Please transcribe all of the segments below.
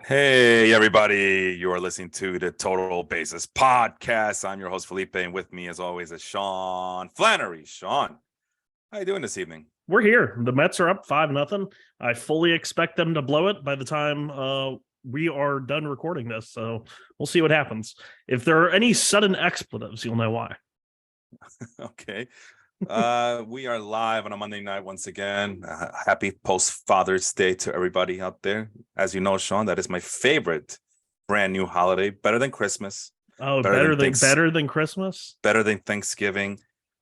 Hey, everybody. You are listening to the Total Basis Podcast. I'm your host, Felipe, and with me, as always, is Sean Flannery. Sean, how you doing this evening? We're here. The Mets are up 5-0. I fully expect them to blow it by the time we are done recording this. So we'll see what happens. If there are any sudden expletives, you'll know why. Okay. We are live on a Monday night once again. Happy post-Father's Day to everybody out there. As you know, Sean, that is my favorite brand new holiday. Better than Christmas. Oh, better than Christmas? Better than Thanksgiving.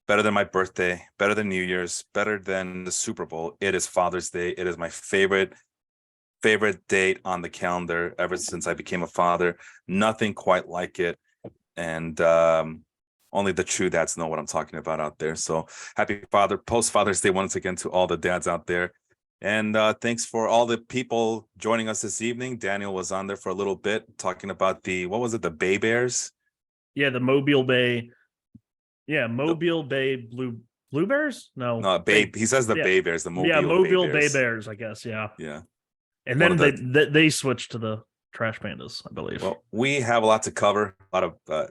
Better than my birthday, better than New Year's, better than the Super Bowl. It is Father's Day. It is my favorite date on the calendar ever since I became a father. Nothing quite like it. And only the true dads know what I'm talking about out there. So happy post-Father's Day once again to all the dads out there. And thanks for all the people joining us this evening. Daniel was on there for a little bit talking about the Bay Bears? Yeah, the Mobile Bay. Yeah, Mobile Bay Blue Bears? No, he says the Bay Bears, the Mobile Bay Bears, I guess. Yeah. And then they switched to the Trash Pandas, I believe. Well, we have a lot to cover. A lot of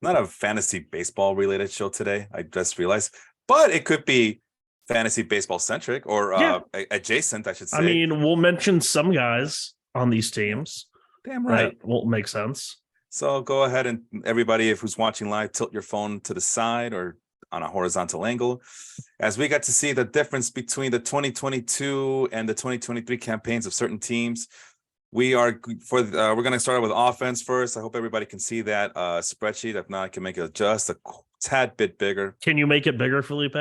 not a fantasy baseball related show today. I just realized, but it could be fantasy baseball centric or adjacent, I should say. I mean, we'll mention some guys on these teams. Damn right. That won't make sense. So go ahead and everybody, who's watching live, tilt your phone to the side or on a horizontal angle as we got to see the difference between the 2022 and the 2023 campaigns of certain teams. We're going to start with offense first. I hope everybody can see that spreadsheet. If not, I can make it just a tad bit bigger. Can you make it bigger, Felipe?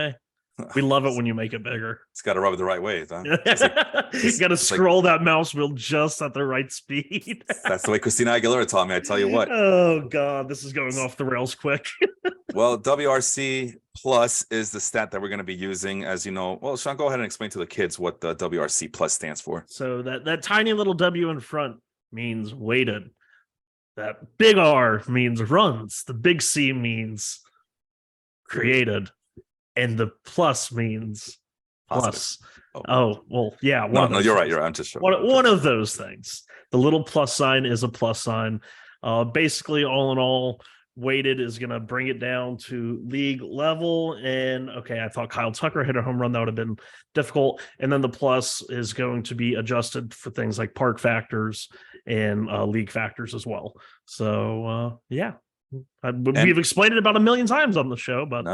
We love it when you make it bigger. It's got to rub it the right way. Huh? You got to scroll that mouse wheel just at the right speed. That's the way Christina Aguilera taught me. I tell you what. Oh, God. This is going off the rails quick. Well, WRC plus is the stat that we're going to be using. As you know, well, Sean, go ahead and explain to the kids what the WRC plus stands for. So that tiny little W in front means weighted. That big R means runs. The big C means created. And the plus means plus. Oh, well, yeah. No, you're right. I'm just sure. One of those things. The little plus sign is a plus sign. Basically, all in all, weighted is going to bring it down to league level. And okay, I thought Kyle Tucker hit a home run. That would have been difficult. And then the plus is going to be adjusted for things like park factors and league factors as well. So, yeah. We've explained it about a million times on the show, but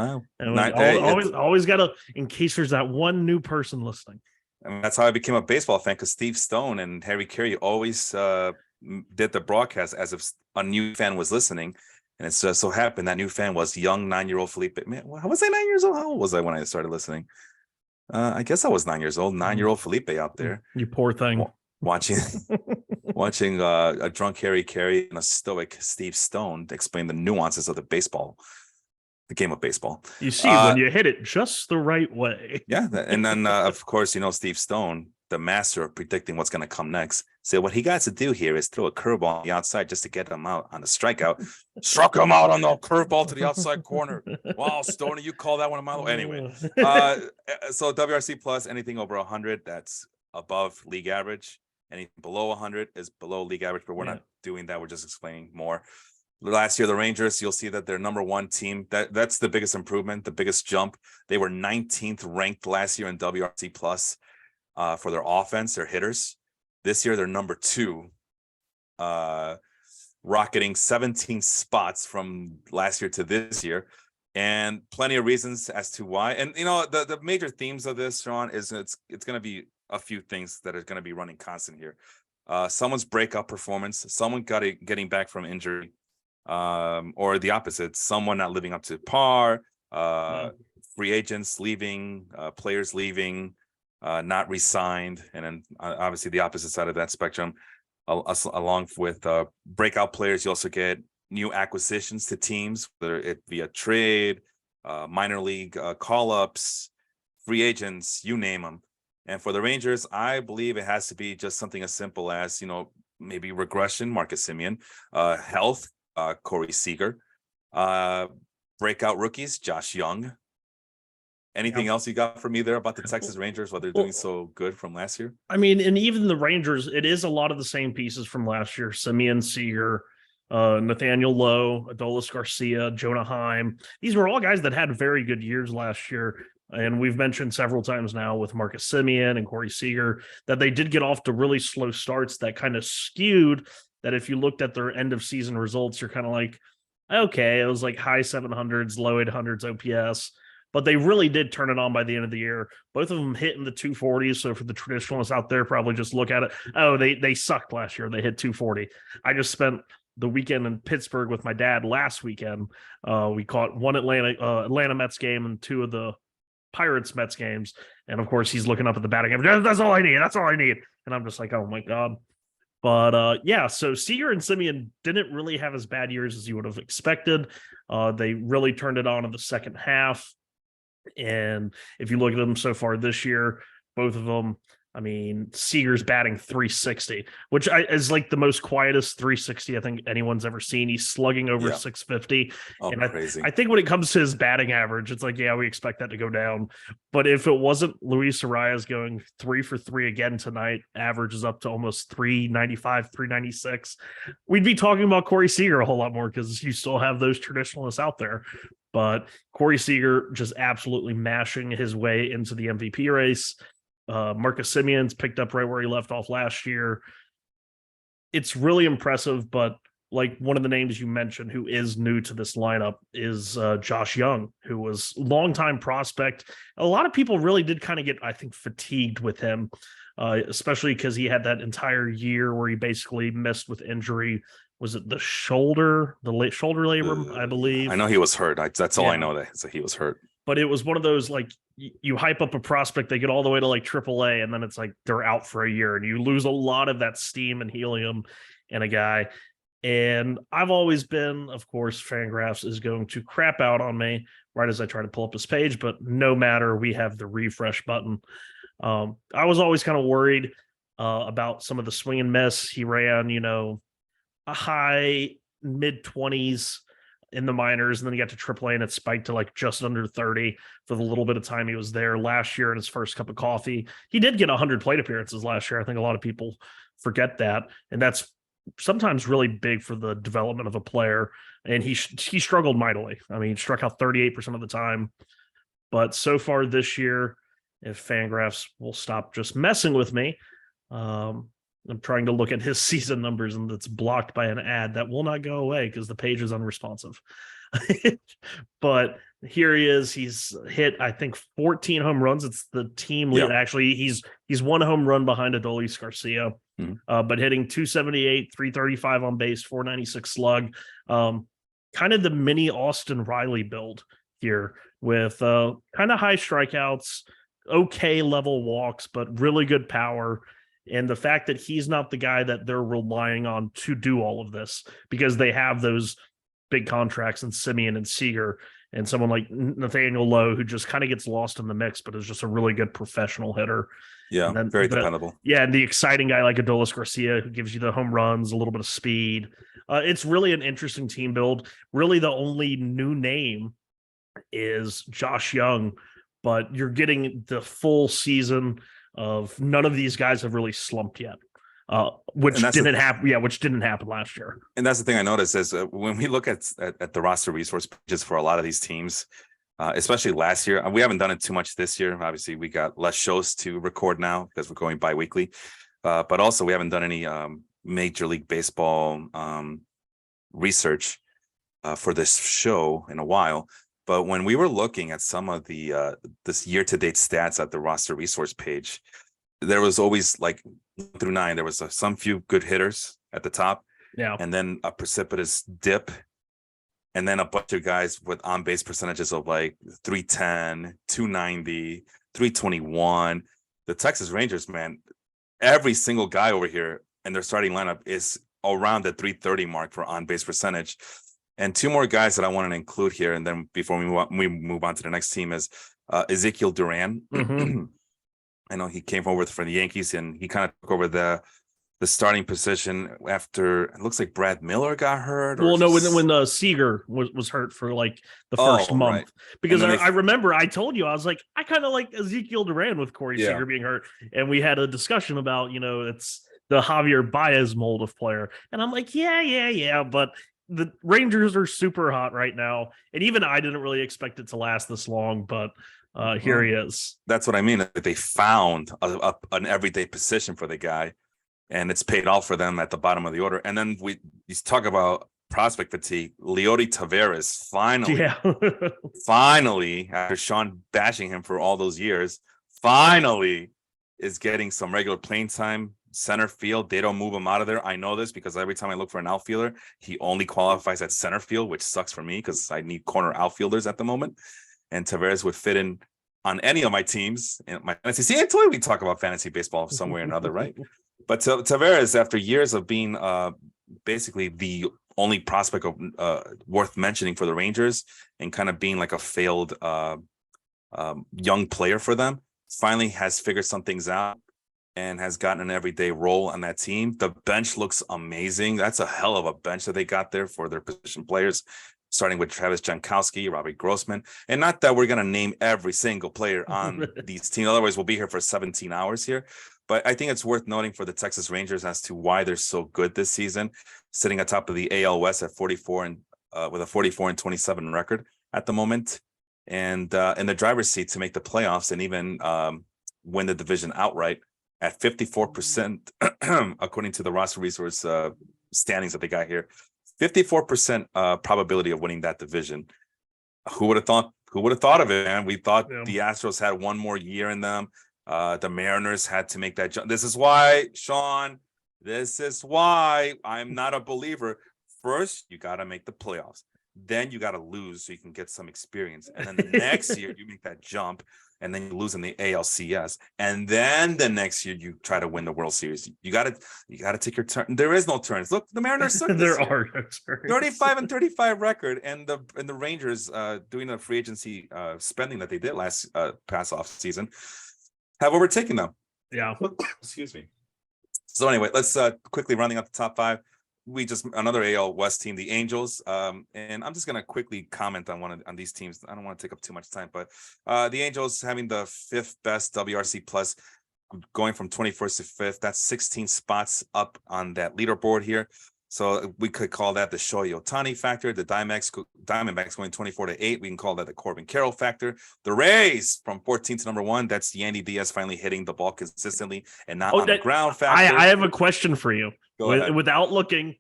always got to, in case there's that one new person listening. And that's how I became a baseball fan, because Steve Stone and Harry Carey always did the broadcast as if a new fan was listening. And it just so happened that new fan was young 9-year-old Felipe. Man, was I 9 years old? How old was I when I started listening? I guess I was 9 years old. 9-year-old Felipe out there. You poor thing. Watching a drunk Harry Carey and a stoic Steve Stone explain the nuances of the game of baseball. You see, when you hit it just the right way. Yeah, and then of course, Steve Stone, the master of predicting what's going to come next. So what he got to do here is throw a curveball on the outside just to get him out on the strikeout. Struck him out on the curveball to the outside corner. Wow, Stoner, you call that one a mile? Anyway, so WRC plus, anything over 100, that's above league average. Anything below 100 is below league average, but we're not doing that. We're just explaining more. Last year, the Rangers, you'll see that they're number one team. That's the biggest improvement, the biggest jump. They were 19th ranked last year in WRC plus for their offense, their hitters. This year, they're number 2, rocketing 17 spots from last year to this year. And plenty of reasons as to why. And, the major themes of this, Sean, is it's going to be a few things that are going to be running constant here. Someone's breakout performance, someone getting back from injury, or the opposite, someone not living up to par, free agents leaving, players leaving, not re-signed, and then obviously the opposite side of that spectrum, along with breakout players, you also get new acquisitions to teams, whether it be a trade, minor league call-ups, free agents, you name them. And for the Rangers, I believe it has to be just something as simple as, maybe regression, Marcus Semien, health, Corey Seager, breakout rookies, Josh Young, Anything else you got for me there about the Texas Rangers, what they're doing so good from last year? I mean, and even the Rangers, it is a lot of the same pieces from last year. Simeon Seager, Nathaniel Lowe, Adolis Garcia, Jonah Heim. These were all guys that had very good years last year. And we've mentioned several times now with Marcus Simeon and Corey Seager that they did get off to really slow starts that kind of skewed that if you looked at their end of season results, you're kind of like, okay, it was like high 700s, low 800s OPS. But they really did turn it on by the end of the year. Both of them hit in the 240s. So for the traditionalists out there, probably just look at it. Oh, they sucked last year. They hit 240. I just spent the weekend in Pittsburgh with my dad last weekend. We caught one Atlanta Mets game and two of the Pirates Mets games. And of course, he's looking up at the batting average. That's all I need. That's all I need. And I'm just like, oh my God. But yeah, so Seager and Simeon didn't really have as bad years as you would have expected. They really turned it on in the second half. And if you look at them so far this year, both of them, I mean, Seager's batting 360, which is like the most quietest 360 I think anyone's ever seen. He's slugging over 650. Oh, and crazy. I think when it comes to his batting average, it's like, yeah, we expect that to go down. But if it wasn't Luis Arias going 3 for 3 again tonight, average is up to almost 395, 396, we'd be talking about Corey Seager a whole lot more because you still have those traditionalists out there. But Corey Seager just absolutely mashing his way into the MVP race. Marcus Simeon's picked up right where he left off last year. It's really impressive, but like one of the names you mentioned who is new to this lineup is Josh Young, who was longtime prospect. A lot of people really did kind of get, I think, fatigued with him, especially because he had that entire year where he basically missed with injury. Was it the shoulder, shoulder labor, I believe? I know he was hurt. That's all I know, that he was hurt. But it was one of those, like, you hype up a prospect, they get all the way to like AAA, and then it's like they're out for a year, and you lose a lot of that steam and helium in a guy. And I've always been, of course, Fangraphs is going to crap out on me right as I try to pull up his page, but no matter, we have the refresh button. I was always kind of worried about some of the swing and miss. He ran, a high mid-20s in the minors, and then he got to AAA and it spiked to like just under 30 for the little bit of time he was there last year in his first cup of coffee. He did get 100 plate appearances last year. I think a lot of people forget that, and that's sometimes really big for the development of a player. And he struggled mightily. I mean, he struck out 38% of the time. But so far this year, if Fangraphs will stop just messing with me, I'm trying to look at his season numbers, and it's blocked by an ad that will not go away because the page is unresponsive. But here he is. He's hit, I think, 14 home runs. It's the team lead. Yeah. Actually, he's one home run behind Adolis Garcia, but hitting 278, 335 on base, 496 slug. Kind of the mini Austin Riley build here with kind of high strikeouts, okay level walks, but really good power. And the fact that he's not the guy that they're relying on to do all of this, because they have those big contracts in Simeon and Seager and someone like Nathaniel Lowe, who just kind of gets lost in the mix, but is just a really good professional hitter. Yeah, then, very dependable. Yeah, and the exciting guy like Adolis Garcia, who gives you the home runs, a little bit of speed. It's really an interesting team build. Really, the only new name is Josh Young, but you're getting the full season of none of these guys have really slumped yet, which didn't happen. Yeah, which didn't happen last year. And that's the thing I noticed is when we look at the roster resource pages for a lot of these teams, especially last year, we haven't done it too much this year. Obviously, we got less shows to record now because we're going bi-weekly, but also we haven't done any Major League Baseball research for this show in a while. But when we were looking at some of the this year-to-date stats at the roster resource page, there was always like 1 through 9. There was some few good hitters at the top, and then a precipitous dip, and then a bunch of guys with on-base percentages of like 310, 290, 321. The Texas Rangers, man, every single guy over here in their starting lineup is around the 330 mark for on-base percentage. And two more guys that I want to include here, and then before we move on to the next team, is Ezekiel Duran. I know he came over for the Yankees, and he kind of took over the starting position after it looks like Brad Miller got hurt. Well, no, when Seager was hurt for like the first month, right. because I remember I told you I was like, I kind of like Ezekiel Duran with Corey Seager being hurt, and we had a discussion about, it's the Javier Baez mold of player, and I'm like, yeah, but the Rangers are super hot right now, and even I didn't really expect it to last this long, but here he is. That's what I mean. They found an everyday position for the guy, and it's paid off for them at the bottom of the order. And then we talk about prospect fatigue. Leody Taveras finally, after Sean bashing him for all those years, finally is getting some regular playing time. Center field, they don't move him out of there. I know this because every time I look for an outfielder, he only qualifies at center field, which sucks for me because I need corner outfielders at the moment. And Taveras would fit in on any of my teams. And my fantasy, see, I told you we talk about fantasy baseball some way or another, right? But Taveras, after years of being basically the only prospect of, worth mentioning for the Rangers and kind of being like a failed young player for them, finally has figured some things out and has gotten an everyday role on that team. The bench looks amazing. That's a hell of a bench that they got there for their position players, starting with Travis Jankowski, Robbie Grossman. And not that we're going to name every single player on these teams. Otherwise, we'll be here for 17 hours here. But I think it's worth noting for the Texas Rangers as to why they're so good this season, sitting atop of the AL West at 44 and with a 44-27 record at the moment, and in the driver's seat to make the playoffs and even win the division outright at 54%, according to the roster resource standings that they got here. 54% probability of winning that division. Who would have thought? Who would have thought of it, man? We thought the Astros had one more year in them. The Mariners had to make that jump. This is why, Sean, this is why I'm not a believer. First, you got to make the playoffs. Then you got to lose so you can get some experience. And then the next year, you make that jump, and then you lose in the ALCS. And then the next year, you try to win the World Series. You got to take your turn. There is no turns. Look, the Mariners suck this there year. are no turns. 35-35 record, and the Rangers doing the free agency spending that they did last past off season have overtaken them. Yeah. Excuse me. So anyway, let's quickly rounding up the top five. We just another AL West team, the Angels. And I'm just gonna quickly comment on on these teams. I don't want to take up too much time, but the Angels having the fifth best WRC plus, going from 21st to 5th. That's 16 spots up on that leaderboard here. So we could call that the Shohei Ohtani factor. The Diamondbacks going 24-8. We can call that the Corbin Carroll factor. The Rays from 14 to number 1. That's Yandy Diaz finally hitting the ball consistently and not on the ground factor. I have a question for you. Go ahead. Without looking,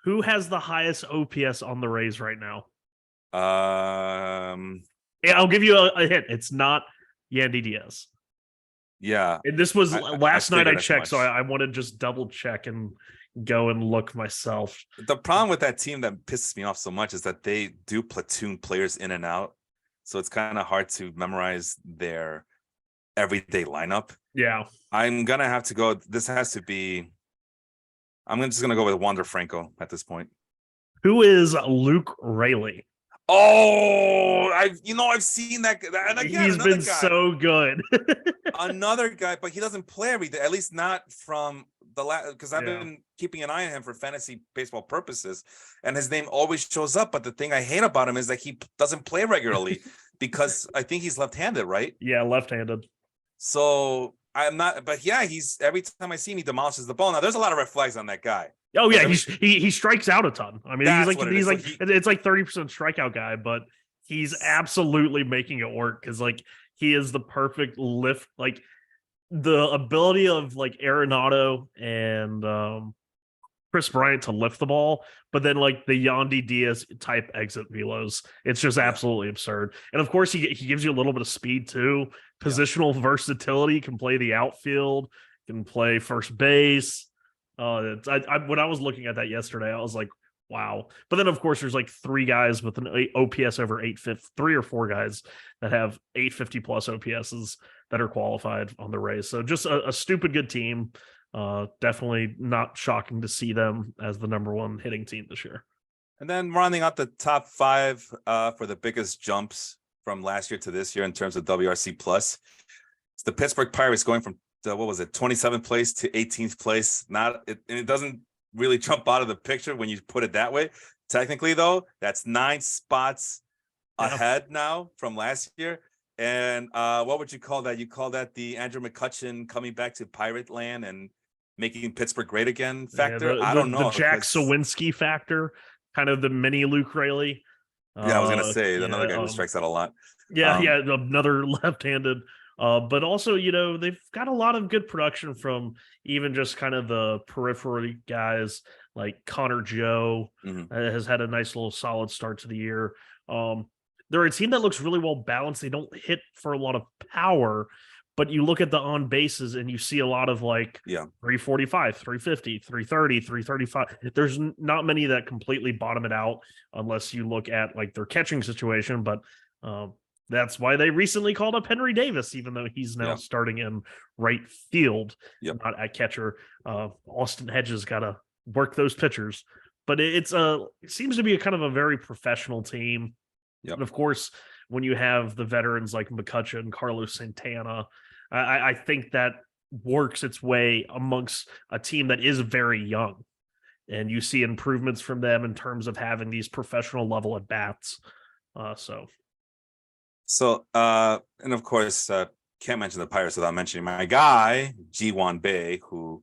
who has the highest OPS on the Rays right now? Yeah, I'll give you a hint. It's not Yandy Diaz. Yeah. And this was last night I checked, so I want to just double check and go and look myself. The problem with that team that pisses me off so much is that they do platoon players in and out. So it's kind of hard to memorize their everyday lineup. Yeah. I'm going to have to go. This has to be. I'm just going to go with Wander Franco at this point. Who is Luke Raley? Oh, I've seen that. And again, he's been so good. Another guy, but he doesn't play every day, at least not from the last, because I've been keeping an eye on him for fantasy baseball purposes, and his name always shows up. But the thing I hate about him is that he doesn't play regularly because I think he's left-handed, right? Yeah, left-handed. So I'm not, but yeah, he's every time I see him, he demolishes the ball. Now there's a lot of red flags on that guy. Oh yeah, he strikes out a ton. I mean, it's like 30% strikeout guy, but he's absolutely making it work because like he is the perfect lift, like the ability of like Arenado and Chris Bryant to lift the ball, but then like the Yandy Diaz type exit velos. It's just absolutely absurd. And of course, he gives you a little bit of speed too, positional versatility. Can play the outfield, can play first base. When I was looking at that yesterday, I was like, wow. But then, of course, there's like three guys with an OPS over 850, 3 or 4 guys that have 850 plus OPSs that are qualified on the Rays. So just a stupid good team. Definitely not shocking to see them as the number 1 hitting team this year. And then rounding out the top 5 for the biggest jumps from last year to this year in terms of WRC plus, it's the Pittsburgh Pirates going from what was it, 27th place to 18th place. And it doesn't really jump out of the picture when you put it that way. Technically, though, that's 9 spots ahead now from last year. And what would you call that? You call that the Andrew McCutcheon coming back to Pirate Land and making Pittsburgh great again factor? I don't know. The Jack Sawinski factor, kind of the mini Luke Rayleigh. Yeah, I was gonna say another guy who strikes out a lot. Yeah, another left-handed. But also, they've got a lot of good production from even just kind of the periphery guys like Connor Joe has had a nice little solid start to the year. They're a team that looks really well balanced. They don't hit for a lot of power, but you look at the on bases and you see a lot of 345, 350, 330, 335. There's not many that completely bottom it out unless you look at their catching situation, but that's why they recently called up Henry Davis, even though he's now starting in right field, not at catcher. Austin Hedges got to work those pitchers, but it seems to be a kind of a very professional team. And of course, when you have the veterans like McCutcheon, Carlos Santana, I think that works its way amongst a team that is very young. And you see improvements from them in terms of having these professional level at bats. So, and of course, can't mention the Pirates without mentioning my guy, Ji-Wan Bae, who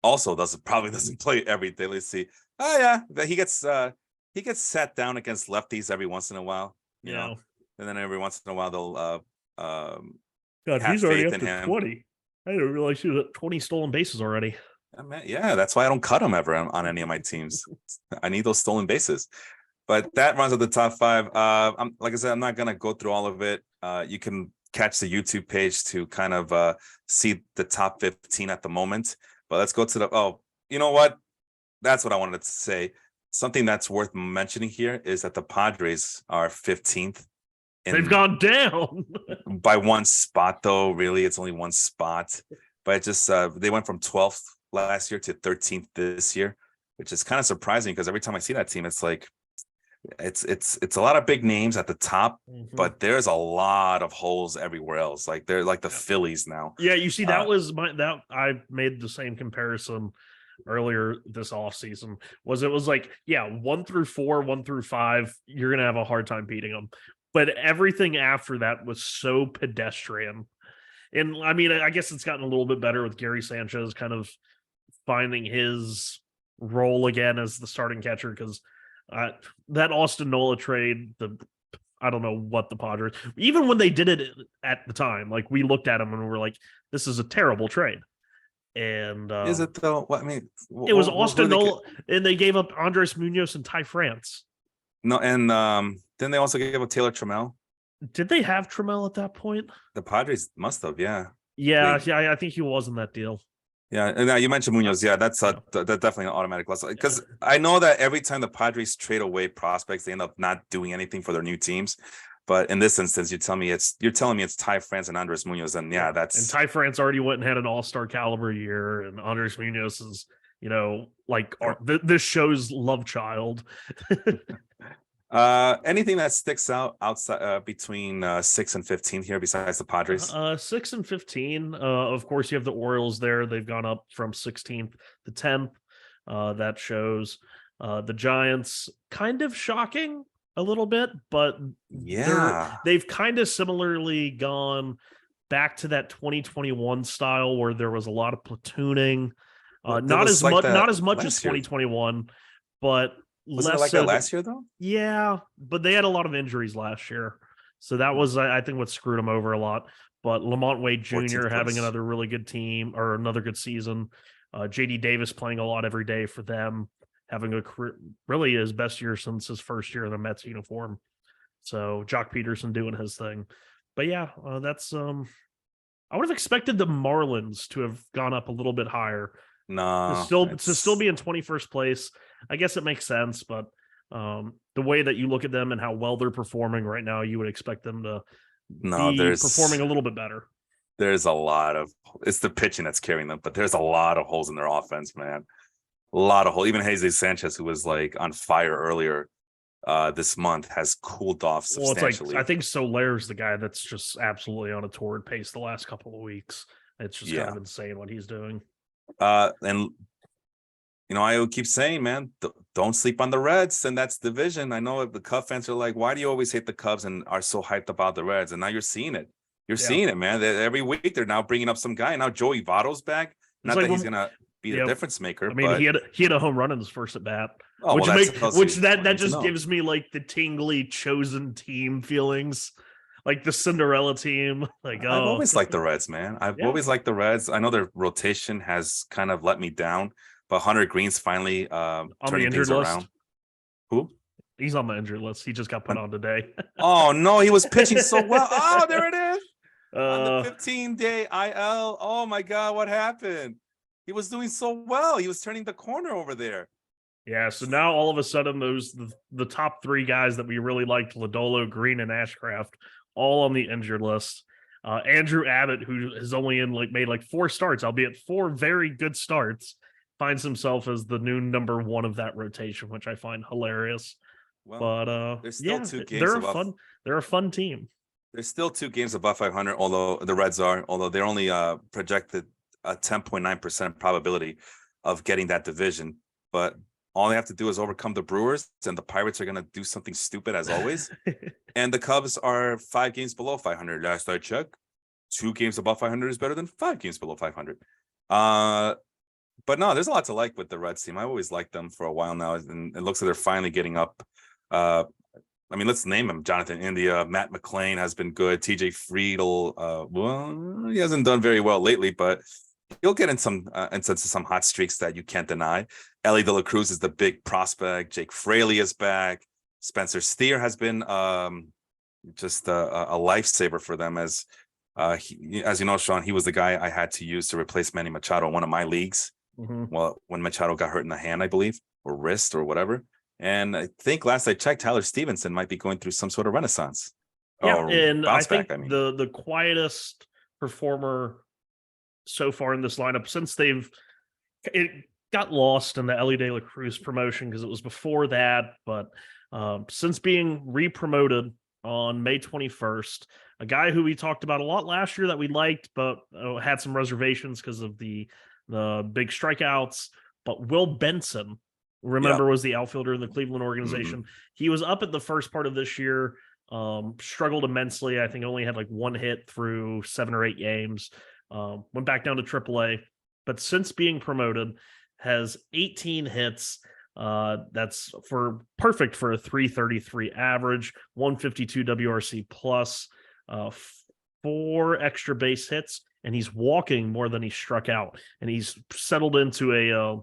also probably doesn't play every day. Let's see. Oh yeah, he gets sat down against lefties every once in a while, you know, and then every once in a while they'll God, have he's already faith up in to him. 20. I didn't realize he was at 20 stolen bases already. Yeah, that's why I don't cut him ever on any of my teams. I need those stolen bases. But that runs at the top 5. Like I said, I'm not gonna go through all of it. You can catch the YouTube page to kind of see the top 15 at the moment. But let's go to you know what? That's what I wanted to say. Something that's worth mentioning here is that the Padres are 15th. They've gone down by 1 spot, though. Really, it's only 1 spot. But it just they went from 12th last year to 13th this year, which is kind of surprising because every time I see that team, it's like it's a lot of big names at the top, but there's a lot of holes everywhere else. Like they're like the Phillies now. Yeah, you see, that was I made the same comparison earlier this offseason. It was like 1 through 4, 1 through 5, you're gonna have a hard time beating them. But everything after that was so pedestrian. And I mean, I guess it's gotten a little bit better with Gary Sanchez kind of finding his role again as the starting catcher, because that Austin Nola trade, I don't know what the Padres, even when they did it at the time, like we looked at them and we were like, this is a terrible trade. And is it though? I mean, it was Austin Nola, and they gave up Andres Munoz and Ty France. No, and then they also gave up Taylor Trammell. Did they have Trammell at that point? The Padres must have, yeah. Yeah, I think he was in that deal. Yeah, and now you mentioned Munoz. Yeah, that's definitely an automatic loss. Because I know that every time the Padres trade away prospects, they end up not doing anything for their new teams. But in this instance, you're telling me it's Ty France and Andres Munoz, and that's and Ty France already went and had an all-star caliber year, and Andres Munoz is this show's love child. Anything that sticks out outside between 6 and 15 here besides the Padres? 6 and 15. Of course, you have the Orioles there. They've gone up from 16th to 10th. That shows the Giants, kind of shocking a little bit, but they've kind of similarly gone back to that 2021 style where there was a lot of platooning. Not as much as 2021, but was it like that last year though? Yeah, but they had a lot of injuries last year, so that was I think what screwed them over a lot. But Lamont Wade Jr. having another really good team or another good season, JD Davis playing a lot every day for them, having a career, really his best year since his first year in the Mets uniform. So Jock Peterson doing his thing, but yeah, that's I would have expected the Marlins to have gone up a little bit higher. No, to still be in 21st place. I guess it makes sense, but the way that you look at them and how well they're performing right now, you would expect them to be performing a little bit better. There's a lot of it's the pitching that's carrying them, but there's a lot of holes in their offense, man. A lot of holes. Even Jesus Sanchez, who was like on fire earlier this month, has cooled off substantially. Well, it's like I think Soler's the guy that's just absolutely on a torrid pace the last couple of weeks. It's just kind of insane what he's doing. And I would keep saying, man, don't sleep on the Reds and that's division. I know the Cub fans are like, why do you always hate the Cubs and are so hyped about the Reds? And now you're seeing it. You're seeing it, man. Every week they're now bringing up some guy. Now Joey Votto's back. Not that he's gonna be the difference maker. I mean, but he had a home run in his first at bat, which that just gives me like the tingly chosen team feelings, like the Cinderella team. Like I've always liked the Reds, man. I've always liked the Reds. I know their rotation has kind of let me down, but Hunter Green's finally turning things around. Who? He's on my injured list. He just got put on today. Oh no, he was pitching so well. Oh, there it is. On the 15-day IL. Oh my God, what happened? He was doing so well. He was turning the corner over there. Yeah, so now all of a sudden the top three guys that we really liked, Lodolo, Green, and Ashcraft, all on the injured list. Andrew Abbott, who has only made 4 starts, albeit 4 very good starts, finds himself as the new number 1 of that rotation, which I find hilarious. Well, but there's still 2 games. They're a fun team. There's still 2 games above 500, although the Reds are, they're only projected a 10.9% probability of getting that division. But all they have to do is overcome the Brewers, and the Pirates are going to do something stupid as always. And the Cubs are 5 games below 500. Last I checked, 2 games above 500 is better than 5 games below 500. But no, there's a lot to like with the Reds team. I always liked them for a while now, and it looks like they're finally getting up. I mean, let's name him. Jonathan India, Matt McClain has been good. TJ Friedel, well, he hasn't done very well lately, but he'll get in some hot streaks that you can't deny. Ellie De La Cruz is the big prospect. Jake Fraley is back. Spencer Steer has been just a lifesaver for them, as you know, Sean, he was the guy I had to use to replace Manny Machado in one of my leagues. Mm-hmm. Well, when Machado got hurt in the hand, I believe, or wrist or whatever. And I think last I checked, Tyler Stevenson might be going through some sort of renaissance. Yeah, and I think the quietest performer so far in this lineup, since it got lost in the Ellie De La Cruz promotion because it was before that, but since being re-promoted on May 21st, a guy who we talked about a lot last year that we liked, but had some reservations because of the big strikeouts, but Will Benson, remember, was the outfielder in the Cleveland organization. Mm-hmm. He was up at the first part of this year, struggled immensely. I think only had 1 hit through 7 or 8 games. Went back down to AAA, but since being promoted, has 18 hits. That's perfect for a 333 average, 152 WRC plus, 4 extra base hits, and he's walking more than he struck out, and he's settled into a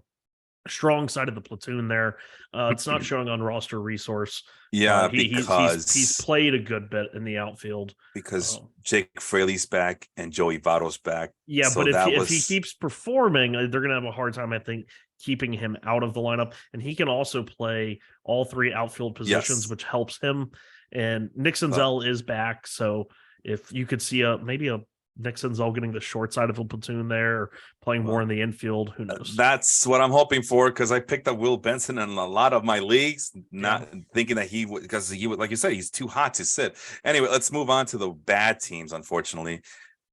strong side of the platoon there. It's not showing on roster resource. Yeah, because he's played a good bit in the outfield because Jake Fraley's back and Joey Votto's back. Yeah, so but if he keeps performing, they're going to have a hard time, I think, keeping him out of the lineup. And he can also play all 3 outfield positions, which helps him. And Nick Senzel is back, so if you could see maybe a Nick Senzel getting the short side of the platoon there, playing more in the infield. Who knows? That's what I'm hoping for, because I picked up Will Benson in a lot of my leagues, not thinking that he would, because he would, like you said, he's too hot to sit. Anyway, let's move on to the bad teams, unfortunately.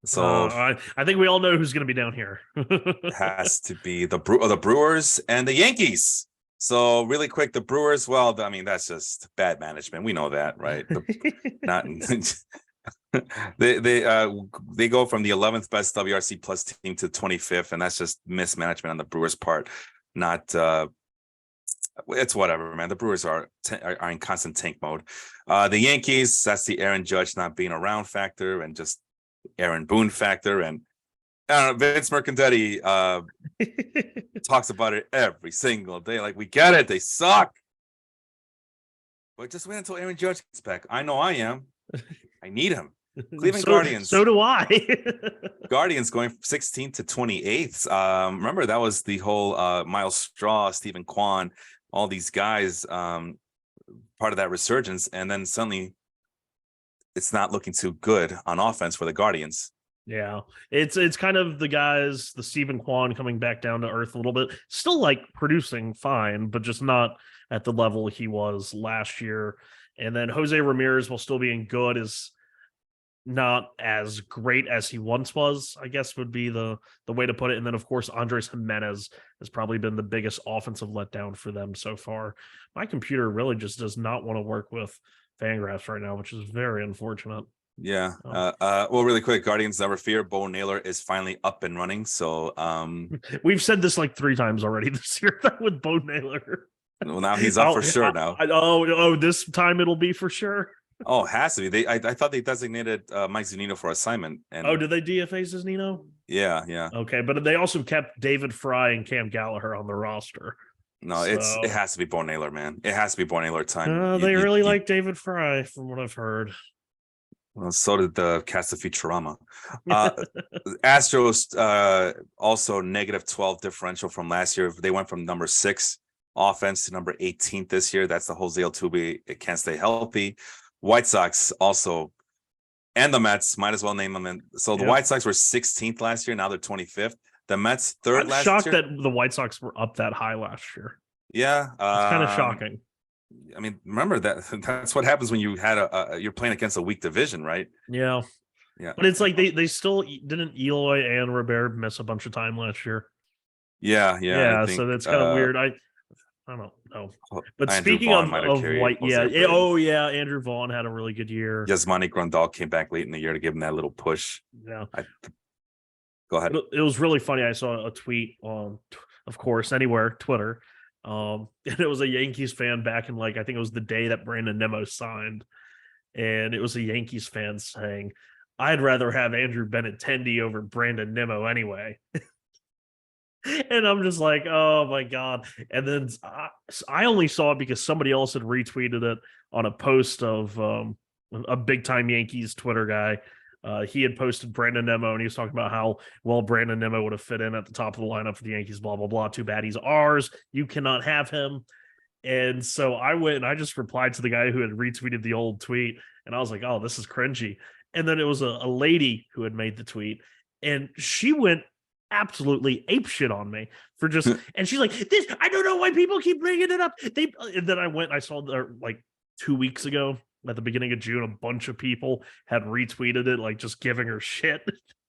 So I think we all know who's going to be down here. It has to be the Brewers and the Yankees. So really quick, the Brewers, well, I mean, that's just bad management. We know that, right? They go from the 11th best WRC plus team to 25th, and that's just mismanagement on the Brewers' part. Not it's whatever, man. The Brewers are in constant tank mode. The Yankees, that's the Aaron Judge not being around factor, and just Aaron Boone factor, and Vince Mercandetti talks about it every single day. Like, we get it, they suck, but just wait until Aaron Judge gets back. I know I am. I need him. Cleveland Guardians. So do I. Guardians going from 16th to 28th. Remember, that was the whole Miles Straw, Stephen Kwan, all these guys, part of that resurgence. And then suddenly it's not looking too good on offense for the Guardians. Yeah, it's kind of the guys, the Stephen Kwan coming back down to earth a little bit. Still producing fine, but just not at the level he was last year. And then Jose Ramirez, while still being good, is not as great as he once was, I guess would be the way to put it. And then of course Andres Jimenez has probably been the biggest offensive letdown for them so far. My computer really just does not want to work with Fangraphs right now, which is very unfortunate. Yeah. Well, really quick, Guardians Never Fear, Bo Naylor is finally up and running. So we've said this like 3 times already this year with Bo Naylor. Well, now he's up for sure now. This time it'll be for sure. Oh, it has to be. I thought they designated Mike Zunino for assignment. And did they DFA Zunino? Yeah. Okay, but they also kept David Fry and Cam Gallagher on the roster. No, it has to be Bo Naylor, man. It has to be Bo Naylor time. They really like David Fry, from what I've heard. Well, so did the cast of Futurama. Astros also -12 differential from last year. They went from number 6 offense to number 18th this year. That's the Jose Altuve. It can't stay healthy. White Sox also, and the Mets, might as well name them. And so the White Sox were 16th last year. Now they're 25th. The Mets third last year. I'm shocked that the White Sox were up that high last year. Yeah. It's kind of shocking. I mean, remember that's what happens when you had you're playing against a weak division, right? Yeah. But it's like they still didn't Eloy and Robert miss a bunch of time last year. Yeah. So that's kind of weird. I don't know. But Andrew speaking Vaughn of White, Andrew Vaughn had a really good year. Yasmani Grandal came back late in the year to give him that little push. Yeah. Go ahead. It was really funny. I saw a tweet on, of course, anywhere, Twitter. And it was a Yankees fan back in I think it was the day that Brandon Nimmo signed. And it was a Yankees fan saying, I'd rather have Andrew Benintendi over Brandon Nimmo anyway. And I'm just like, oh my God. And then I only saw it because somebody else had retweeted it on a post of a big time Yankees Twitter guy. He had posted Brandon Nimmo and he was talking about how well Brandon Nimmo would have fit in at the top of the lineup for the Yankees, blah, blah, blah. Too bad he's ours. You cannot have him. And so I went and I just replied to the guy who had retweeted the old tweet. And I was like, oh, this is cringy. And then it was a lady who had made the tweet and she went absolutely apeshit on me for just, and she's like, this, I don't know why people keep bringing it up. And then I saw there 2 weeks ago at the beginning of June, a bunch of people had retweeted it, just giving her shit.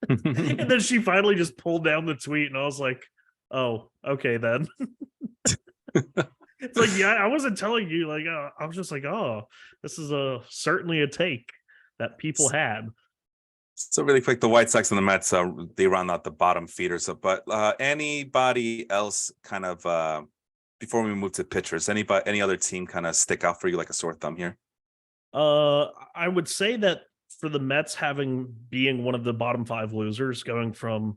And then she finally just pulled down the tweet and I was like, oh, okay then. It's like, yeah, I wasn't telling you, I was just like, oh, this is certainly a take that people had. So really quick, the White Sox and the Mets, they round out the bottom feeders. But anybody else kind of, before we move to pitchers, any other team kind of stick out for you like a sore thumb here? I would say that for the Mets being one of the bottom 5 losers, going from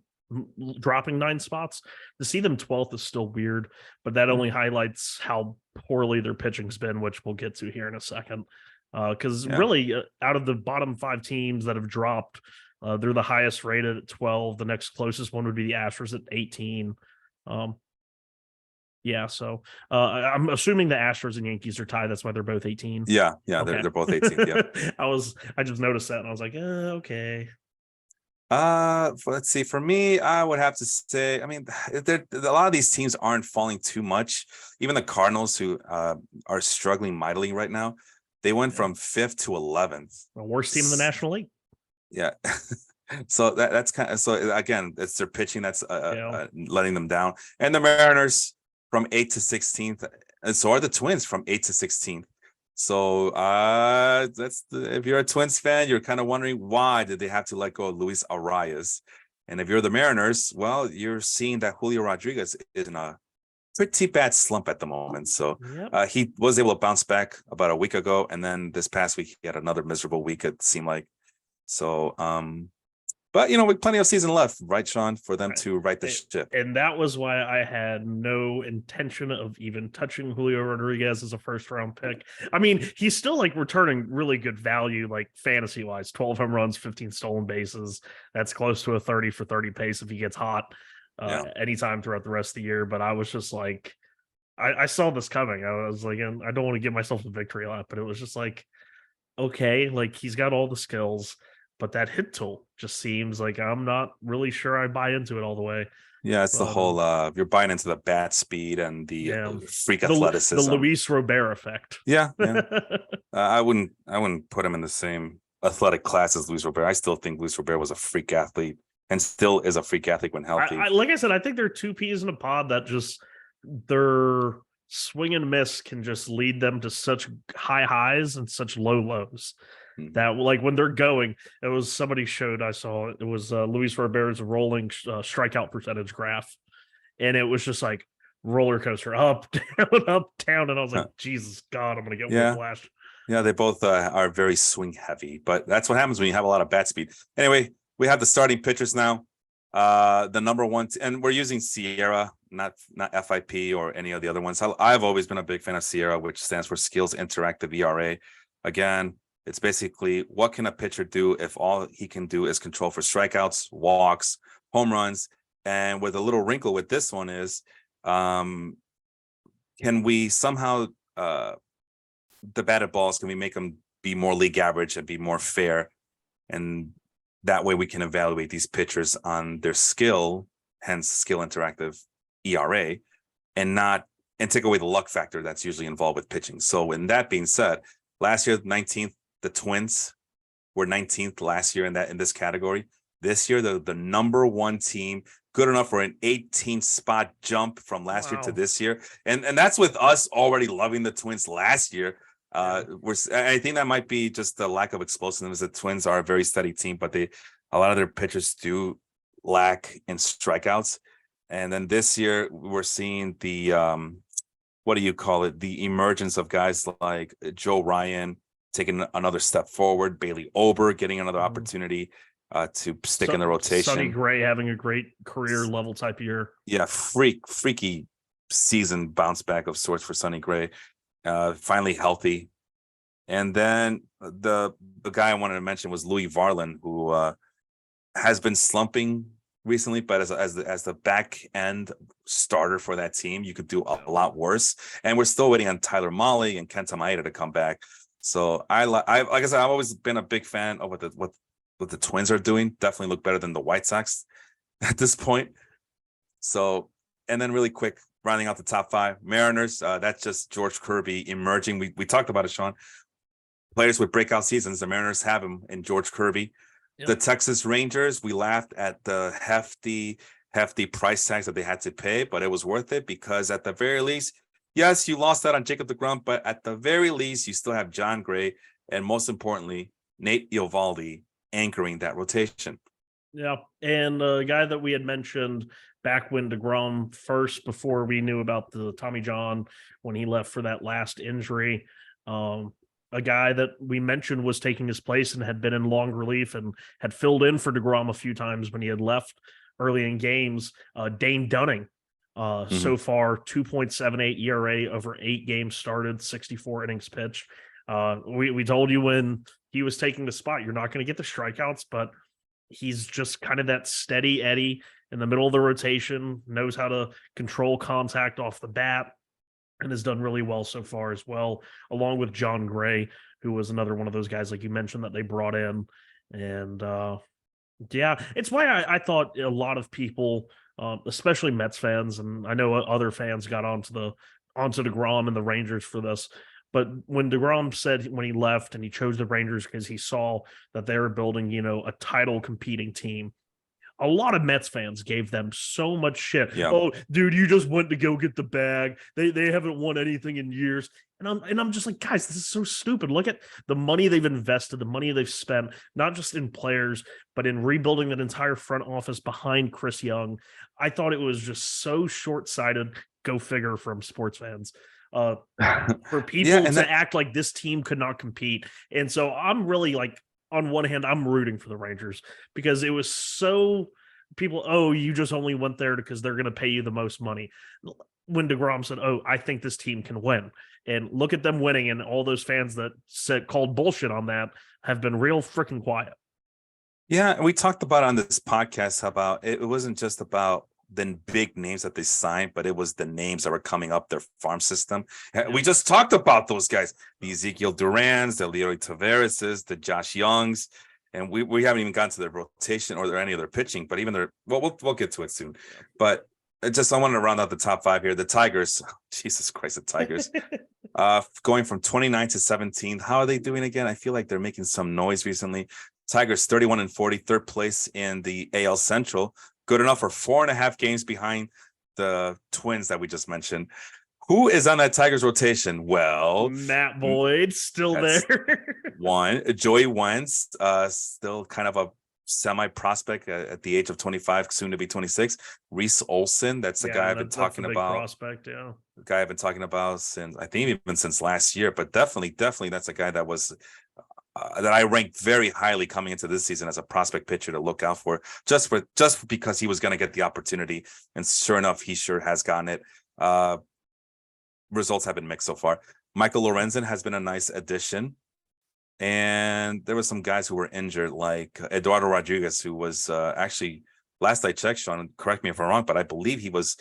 dropping 9 spots, to see them 12th is still weird, but that only highlights how poorly their pitching's been, which we'll get to here in a second. Because really, out of the bottom 5 teams that have dropped, they're the highest rated at 12. The next closest one would be the Astros at 18. So I'm assuming the Astros and Yankees are tied. That's why they're both 18. Yeah, okay. they're both 18. Yeah, I just noticed that and I was like, okay. Let's see. For me, I would have to say, I mean, a lot of these teams aren't falling too much. Even the Cardinals, who are struggling mightily right now, they went from 5th to 11th. The worst team in the National League. Yeah. So that's kind of, so again, it's their pitching that's letting them down. And the Mariners from 8th to 16th, and so are the Twins from 8th to 16th. So if you're a Twins fan, you're kind of wondering why did they have to let go of Luis Arias. And if you're the Mariners, well, you're seeing that Julio Rodriguez is in a pretty bad slump at the moment. So he was able to bounce back about a week ago, and then this past week he had another miserable week, it seemed like. So but with plenty of season left, right, Sean, for them to right the ship. And that was why I had no intention of even touching Julio Rodriguez as a first round pick. I mean, he's still returning really good value, fantasy wise, 12 home runs, 15 stolen bases. That's close to a 30 for 30 pace if he gets hot anytime throughout the rest of the year. But I was just I saw this coming. I was like, and I don't want to give myself a victory lap, but it was just okay, he's got all the skills. But that hit tool just seems like I'm not really sure I buy into it all the way. Yeah, it's the whole you're buying into the bat speed and the freak athleticism. The Luis Robert effect. Yeah. I wouldn't put him in the same athletic class as Luis Robert. I still think Luis Robert was a freak athlete and still is a freak athlete when healthy. Like I said, I think there are two peas in a pod that just their swing and miss can just lead them to such high highs and such low lows. That like when they're going, it was somebody showed I saw it was Luis Robert's rolling strikeout percentage graph, and it was just like roller coaster up down, and I was like, Jesus God, I'm gonna get whiplash. Yeah, they both are very swing heavy, but that's what happens when you have a lot of bat speed. Anyway, we have the starting pitchers now. The number one, and we're using Sierra, not FIP or any of the other ones. I've always been a big fan of Sierra, which stands for Skills Interactive ERA. Again, it's basically what can a pitcher do if all he can do is control for strikeouts, walks, home runs, and with a little wrinkle with this one is, can we somehow the batted balls, can we make them be more league average and be more fair, and that way we can evaluate these pitchers on their skill, hence Skill Interactive ERA, and take away the luck factor that's usually involved with pitching. So, in that being said, last year 19th, the Twins were 19th last year in this category. This year, the number one team, good enough for an 18 spot jump from last year to this year, and that's with us already loving the Twins last year. I think that might be just the lack of explosiveness. The Twins are a very steady team, but a lot of their pitchers do lack in strikeouts. And then this year we're seeing the what do you call it? The emergence of guys like Joe Ryan taking another step forward, Bailey Ober getting another opportunity to stick in the rotation. Sonny Gray having a great career level type year. Yeah, freaky season bounce back of sorts for Sonny Gray. Finally healthy. And then the guy I wanted to mention was Louis Varlin, who has been slumping recently, but as the back end starter for that team, you could do a lot worse. And we're still waiting on Tyler Mahle and Kenta Maeda to come back. So like I said, I've always been a big fan of what the Twins are doing. Definitely look better than the White Sox at this point. So, and then really quick, rounding out the top five, Mariners. That's just George Kirby emerging. We talked about it, Sean. Players with breakout seasons. The Mariners have him in George Kirby. Yep. The Texas Rangers. We laughed at the hefty price tags that they had to pay, but it was worth it because at the very least, yes, you lost out on Jacob deGrom, but at the very least, you still have John Gray and most importantly, Nate Eovaldi anchoring that rotation. Yeah, and the guy that we had mentioned back when deGrom first, before we knew about the Tommy John, when he left for that last injury, a guy that we mentioned was taking his place and had been in long relief and had filled in for deGrom a few times when he had left early in games, Dane Dunning. So far, 2.78 ERA over 8 games started, 64 innings pitched. We told you when he was taking the spot, you're not going to get the strikeouts, but he's just kind of that steady Eddie in the middle of the rotation, knows how to control contact off the bat, and has done really well so far as well, along with John Gray, who was another one of those guys, like you mentioned, that they brought in. And yeah, it's why I thought a lot of people, especially Mets fans, and I know other fans got onto deGrom and the Rangers for this, but when deGrom said when he left and he chose the Rangers because he saw that they were building, a title competing team, a lot of Mets fans gave them so much shit. Yeah. Oh, dude, you just went to go get the bag. They haven't won anything in years. And I'm just like, guys, this is so stupid. Look at the money they've invested, the money they've spent, not just in players, but in rebuilding that entire front office behind Chris Young. I thought it was just so short-sighted. Go figure from sports fans. For people to act like this team could not compete. And so I'm really like, on one hand, I'm rooting for the Rangers because it was so people, you just only went there because they're going to pay you the most money. When deGrom said, I think this team can win. And look at them winning. And all those fans that called bullshit on that have been real freaking quiet. Yeah. And we talked about on this podcast about it wasn't just about the big names that they signed, but it was the names that were coming up their farm system. Yeah. We just talked about those guys, the Ezekiel Durans, the Leody Tavareses, the Josh Youngs, and we haven't even gotten to their rotation or any of their pitching, but even we'll get to it soon. But I wanted to round out the top five here. The Tigers, Jesus Christ, the Tigers. Going from 29 to 17. How are they doing again? I feel like they're making some noise recently. Tigers 31-40, third place in the AL Central. Good enough for 4.5 games behind the Twins that we just mentioned. Who is on that Tigers rotation? Well, Matt Boyd still that's there. one. Joey Wentz, still kind of a semi-prospect at the age of 25, soon to be 26. Reese Olson, that's the guy I've been talking about. Prospect, yeah. The guy I've been talking about since, I think, even since last year. But definitely, that's a guy that was that I ranked very highly coming into this season as a prospect pitcher to look out for, just because he was going to get the opportunity, and sure enough, he sure has gotten it. Results have been mixed so far. Michael Lorenzen has been a nice addition. And there were some guys who were injured, like Eduardo Rodriguez, who was actually, last I checked, Sean, correct me if I'm wrong, but I believe he was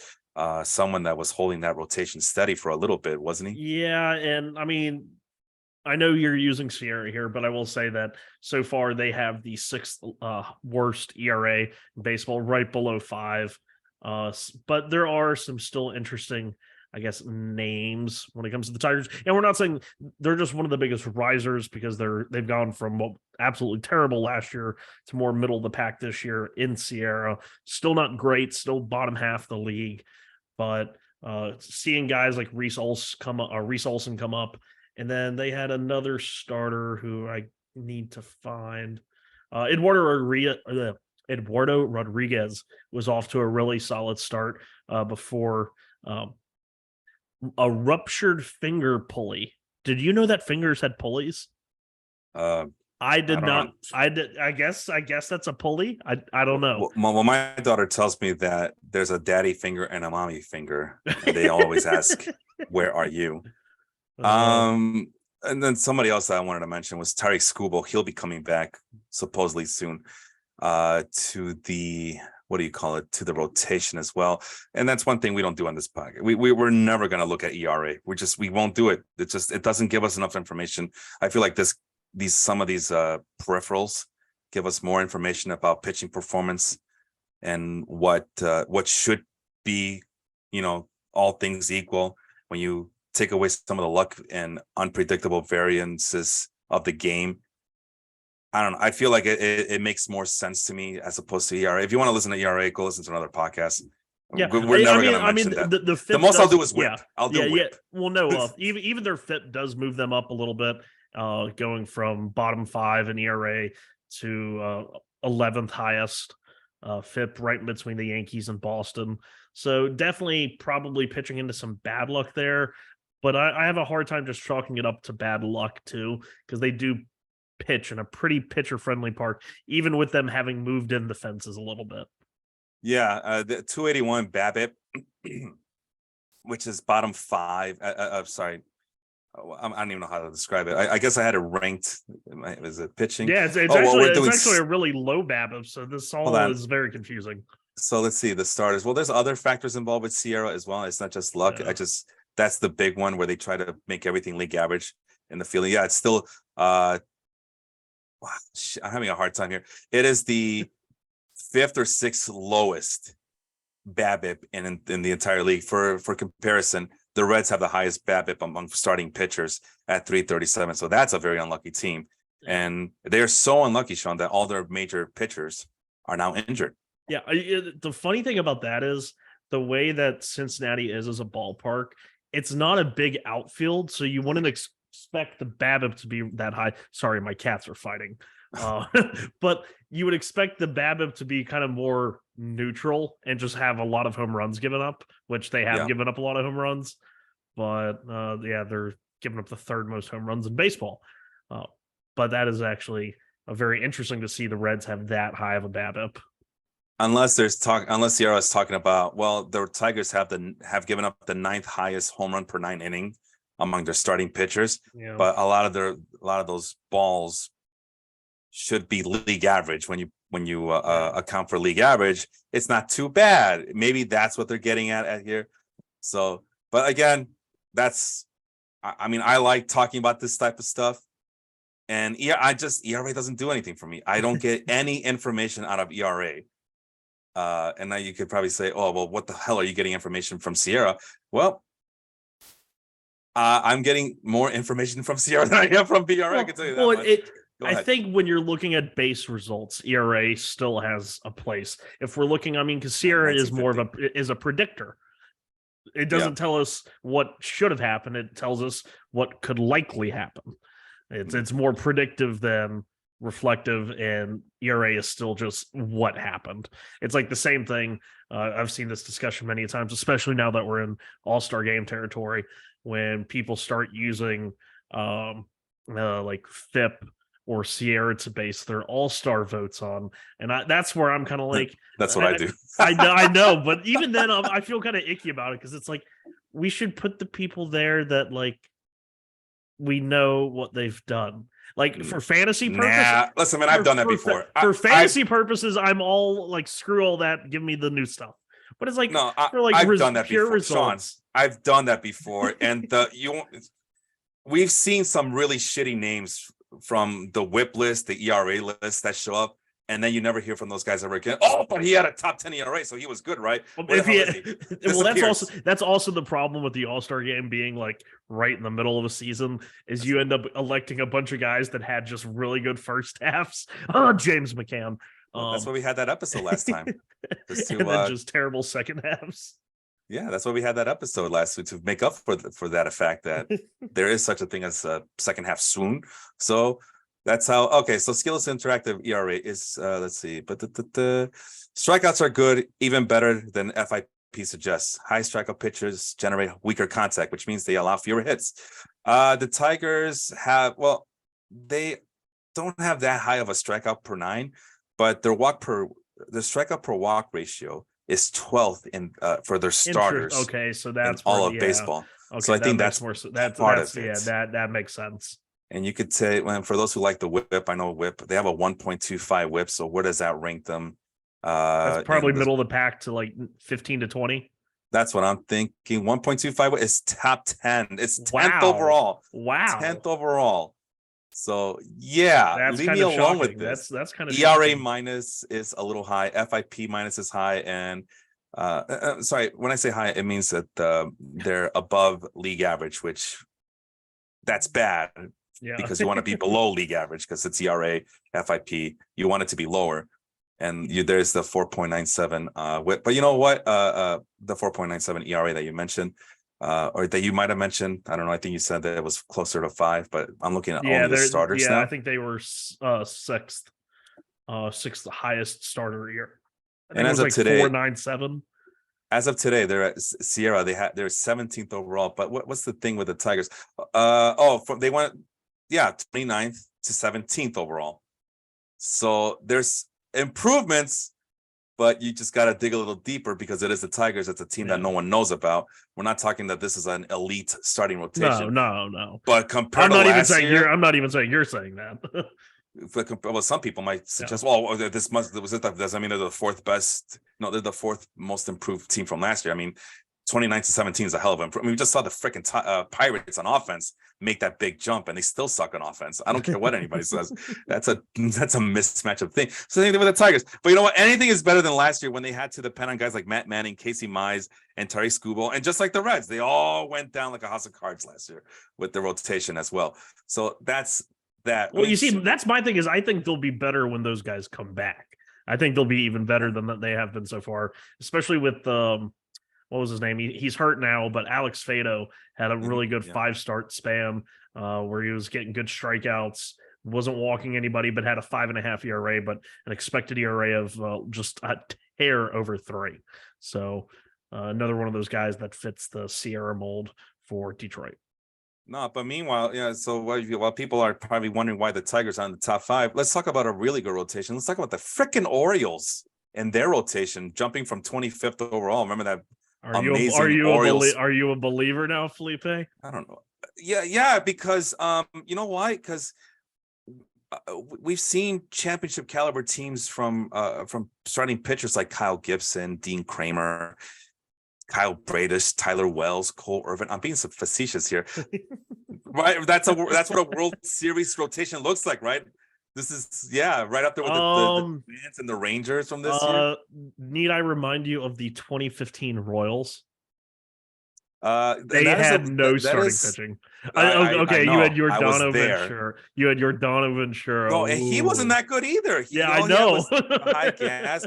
someone that was holding that rotation steady for a little bit, wasn't he? Yeah, and I mean, I know you're using Sierra here, but I will say that so far they have the sixth worst ERA in baseball, right below 5. But there are some still interesting, I guess, names when it comes to the Tigers. And we're not saying they're just one of the biggest risers, because they've gone from absolutely terrible last year to more middle of the pack this year in Sierra. Still not great, still bottom half the league, but seeing guys like Reese Olson come up, and then they had another starter who I need to find. Eduardo Rodriguez was off to a really solid start before a ruptured finger pulley. Did you know that fingers had pulleys? I did not. I guess that's a pulley. I don't know. Well, my daughter tells me that there's a daddy finger and a mommy finger, and they always ask, "Where are you?" And then somebody else that I wanted to mention was Tariq Skubal. He'll be coming back supposedly soon to the, what do you call it, to the rotation as well. And that's one thing we don't do on this podcast. We're never going to look at ERA. We won't do it. It doesn't give us enough information. I feel like some of these peripherals give us more information about pitching performance and what should be, all things equal, when you take away some of the luck and unpredictable variances of the game. I don't know. I feel like it makes more sense to me as opposed to ERA. If you want to listen to ERA, go listen to another podcast. Yeah, we're never going to mention that. The most I'll do is whip. I'll do whip. Yeah. Well, no, even their FIP does move them up a little bit, going from bottom 5 in ERA to 11th highest FIP, right in between the Yankees and Boston. So definitely probably pitching into some bad luck there. But I have a hard time just chalking it up to bad luck too, because they do pitch in a pretty pitcher-friendly park, even with them having moved in the fences a little bit. Yeah, the 281 BABIP, which is bottom 5. Sorry, I don't even know how to describe it. I guess I had it ranked. Is it pitching? Yeah, it's actually a really low BABIP, so this all is very confusing. So let's see the starters. Well, there's other factors involved with Sierra as well. It's not just luck. Yeah. That's the big one where they try to make everything league average in the fielding. Yeah, it's still I'm having a hard time here. It is the 5th or 6th lowest BABIP in the entire league. For comparison, the Reds have the highest BABIP among starting pitchers at 337. So that's a very unlucky team. And they're so unlucky, Sean, that all their major pitchers are now injured. Yeah, the funny thing about that is the way that Cincinnati is as a ballpark. It's not a big outfield, so you wouldn't expect the BABIP to be that high. Sorry, my cats are fighting. But you would expect the BABIP to be kind of more neutral and just have a lot of home runs given up, which they have given up a lot of home runs. But they're giving up the 3rd most home runs in baseball. But that is actually very interesting to see the Reds have that high of a BABIP. Unless Sierra is talking about, well, the Tigers have given up the 9th highest home run per 9 inning among their starting pitchers, but a lot of those balls should be league average. When you account for league average, it's not too bad. Maybe that's what they're getting at here. So, but again, I like talking about this type of stuff, and ERA doesn't do anything for me. I don't get any information out of ERA. And now you could probably say, oh, well, what the hell are you getting information from Sierra? Well, I'm getting more information from Sierra than I am from BRA. I can tell you that much. I think when you're looking at base results, ERA still has a place. If we're looking, I mean, because Sierra is more of a predictor. It doesn't tell us what should have happened. It tells us what could likely happen. It's more predictive than reflective, and ERA is still just what happened. It's like the same thing. I've seen this discussion many times, especially now that we're in All-Star game territory, when people start using like FIP or Sierra to base their all-star votes on, and that's where I'm kind of like, that's what I do. I know, but even then, I feel kind of icky about it because it's like we should put the people there that like we know what they've done. Like for fantasy purposes, listen, man, I've done that before. For fantasy purposes, I'm all like, screw all that. Give me the new stuff. But it's like, no, for like I've done that pure before, results. Sean. I've done that before, and we've seen some really shitty names from the WHIP list, the ERA list that show up, and then you never hear from those guys ever again. Oh, but he had a top 10 ERA, so he was good, right? Well, that's also the problem with the All-Star game being like right in the middle of a season, is you end up electing a bunch of guys that had just really good first halves. Oh, James McCann. Well, that's why we had that episode last time. And then just terrible second halves. Yeah, that's why we had that episode last week, to make up for that fact that there is such a thing as a second half swoon. So that's how. Okay, so Skill's interactive ERA is let's see, but the strikeouts are good, even better than FIP suggests. High strikeout pitchers generate weaker contact, which means they allow fewer hits. The Tigers they don't have that high of a strikeout per 9, but the strikeout per walk ratio is 12th in for their starters. Okay, so that's all of baseball. Okay, so I think that's more. That's part of it. Yeah, that makes sense. And you could say, well, for those who like the WHIP, I know WHIP, they have a 1.25 WHIP. So where does that rank them? That's probably middle of the pack to like 15 to 20. That's what I'm thinking. 1.25 is top 10. It's 10th overall. Wow. 10th overall. So yeah, that's leave me alone shocking. with this. That's kind of ERA shocking. minus is a little high. FIP minus is high, and sorry, when I say high, it means that they're above league average, which that's bad. Yeah. Because you want to be below league average, because it's ERA, FIP. You want it to be lower, and there's the 4.97 WHIP. But you know what? The 4.97 ERA that you mentioned. Or that you might have mentioned. I don't know. I think you said that it was closer to 5, but I'm looking at only the starters now. I think they were sixth highest starter year. And as of today, 4.97. As of today, they're at Sierra. They're 17th overall. But what's the thing with the Tigers? They went 29th to 17th overall. So there's improvements. But you just got to dig a little deeper, because it is the Tigers. It's a team that no one knows about. We're not talking that this is an elite starting rotation. No. But compared to last year, I'm not even saying you're saying that. Well, some people might suggest, well, does that mean they're the fourth best? No, they're the fourth most improved team from last year. I mean, 29 to 17 is a hell of an improvement. I mean, we just saw the freaking Pirates on offense make that big jump, and they still suck on offense. I don't care what anybody says. That's a mismatch of thing. So same thing with the Tigers. But you know what? Anything is better than last year, when they had to depend on guys like Matt Manning, Casey Mize, and Terry Skubal. And just like the Reds, they all went down like a house of cards last year with the rotation as well. So that's that. Well, you see, that's my thing, is I think they'll be better when those guys come back. I think they'll be even better than they have been so far, especially with what was his name? He's hurt now, but Alex Fado had a really good 5-start span where he was getting good strikeouts, wasn't walking anybody, but had a 5.5 ERA, but an expected ERA of just a hair over 3. So another one of those guys that fits the Sierra mold for Detroit. No, but meanwhile, so while people are probably wondering why the Tigers are in the top 5, let's talk about a really good rotation. Let's talk about the freaking Orioles and their rotation, jumping from 25th overall. Remember that? Are you a believer now, Felipe? I don't know. Yeah, because you know why? Because we've seen championship caliber teams from starting pitchers like Kyle Gibson, Dean Kramer, Kyle Bradish, Tyler Wells, Cole Irvin. I'm being facetious here, right? That's what a World Series rotation looks like, right? This is right up there with the Giants and the Rangers from this year. Need I remind you of the 2015 Royals? They that is had no that starting is pitching. I Okay, you had know your I was Donovan there. Ventura. You had your Donovan Ventura. No, and he wasn't Ooh. that good either. Yeah, I All he had know. was high gas.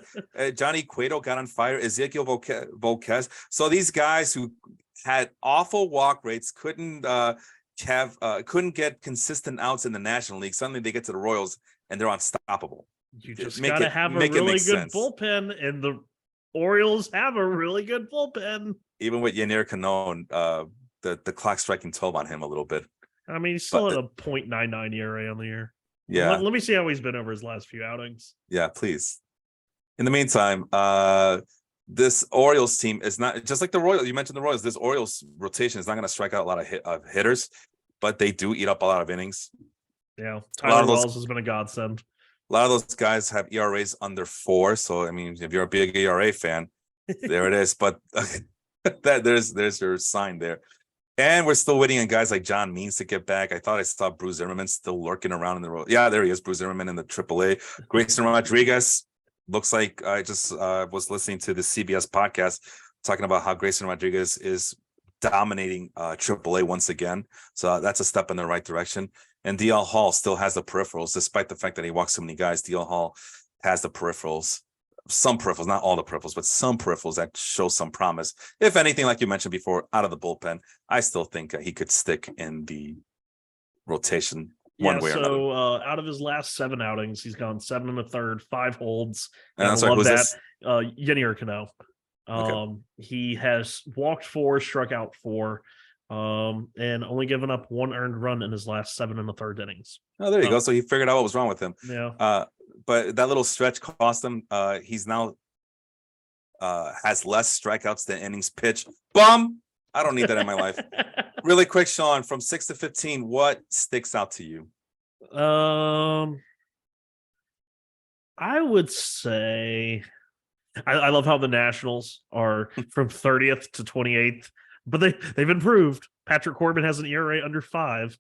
Johnny Cueto got on fire. Ezekiel Volquez. So these guys who had awful walk rates couldn't get consistent outs in the National League. Suddenly they get to the Royals and they're unstoppable. You just got to have a Make it really make good sense. bullpen, and the Orioles have a really good bullpen. Even with Yanir Cano, the clock striking 12 on him a little bit. I mean, he's still But at a .99 ERA on the year. yeah, Let me see how he's been over his last few outings. yeah, please. In the meantime, this Orioles team is not just like the Royals. You mentioned the Royals. This Orioles rotation is not going to strike out a lot of hitters, but they do eat up a lot of innings. Yeah, Tyler Wells has been a godsend. A lot of those guys have ERAs under 4. So I mean, if you're a big ERA fan, there it is. But there's your sign there. And we're still waiting on guys like John Means to get back. I thought I saw Bruce Zimmerman still lurking around in the road. Yeah, there he is, Bruce Zimmerman in the AAA. Grayson Rodriguez looks like I just was listening to the CBS podcast talking about how Grayson Rodriguez is dominating AAA once again. So that's a step in the right direction. And DL Hall still has the peripherals, despite the fact that he walks so many guys. DL Hall has the peripherals. Some peripherals, not all the peripherals, but some peripherals that show some promise. If anything, like you mentioned before, out of the bullpen, I still think he could stick in the rotation one way or another. So out of his last 7 outings, he's gone 7 1/3, 5 holds. And I sorry, love who's that. this? Yennier Cano. Okay. He has walked 4, struck out 4, and only given up 1 earned run in his last 7 1/3 innings. Oh, there you go. So he figured out what was wrong with him. Yeah. But that little stretch cost him. He's now has less strikeouts than innings pitched. Bum! I don't need that in my life. Really quick, Sean, from 6 to 15, what sticks out to you? I would say I love how the Nationals are from 30th to 28th, but they've improved. Patrick Corbin has an ERA under 5.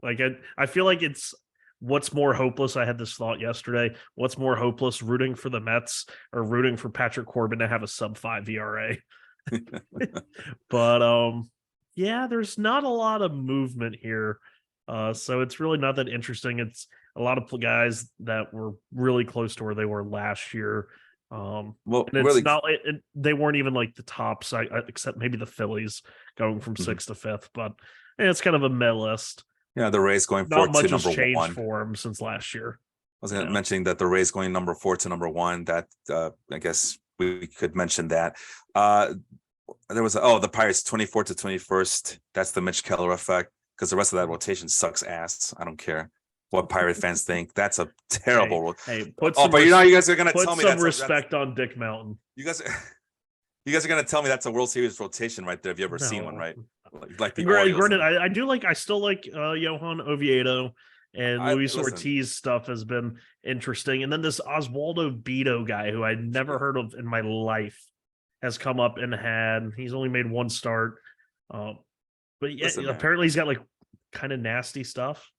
Like I feel like it's what's more hopeless. I had this thought yesterday. What's more hopeless, rooting for the Mets or rooting for Patrick Corbin to have a sub-5 ERA? But yeah, there's not a lot of movement here. So it's really not that interesting. It's a lot of guys that were really close to where they were last year. Well, and it's really, not. They weren't even like the tops, except maybe the Phillies going from 6th to 5th. But it's kind of a meh list. yeah, the Rays going Not 4 much to has number changed 1. for him since last year. I was mentioning that the Rays going number 4 to number 1. That I guess we could mention that. There was the Pirates 24 to 21st. That's the Mitch Keller effect, because the rest of that rotation sucks ass. I don't care what Pirate fans think. That's a terrible rotation. But you guys are gonna put tell me some respect on Dick Mountain. You guys are gonna tell me that's a World Series rotation right there. Have you ever seen one, right? Like the Granted, I still like Johan Oviedo, and Luis Ortiz stuff has been interesting. And then this Oswaldo Beto guy, who I'd never heard of in my life, has come up and he's only made 1 start. But yeah, apparently he's got like kind of nasty stuff.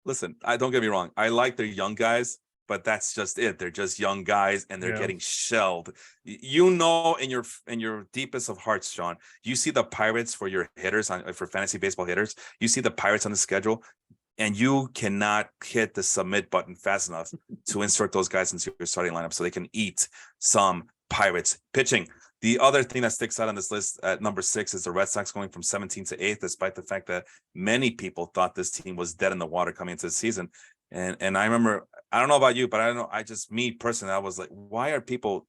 Listen, don't get me wrong. I like their young guys, but that's just it. They're just young guys, and they're getting shelled. You know, in your deepest of hearts, Sean, you see the Pirates for your hitters for fantasy baseball hitters. You see the Pirates on the schedule, and you cannot hit the submit button fast enough to insert those guys into your starting lineup so they can eat some Pirates pitching. The other thing that sticks out on this list at number 6 is the Red Sox going from 17 to 8th, despite the fact that many people thought this team was dead in the water coming into the season. And I remember, I don't know about you, but me personally, I was like, why are people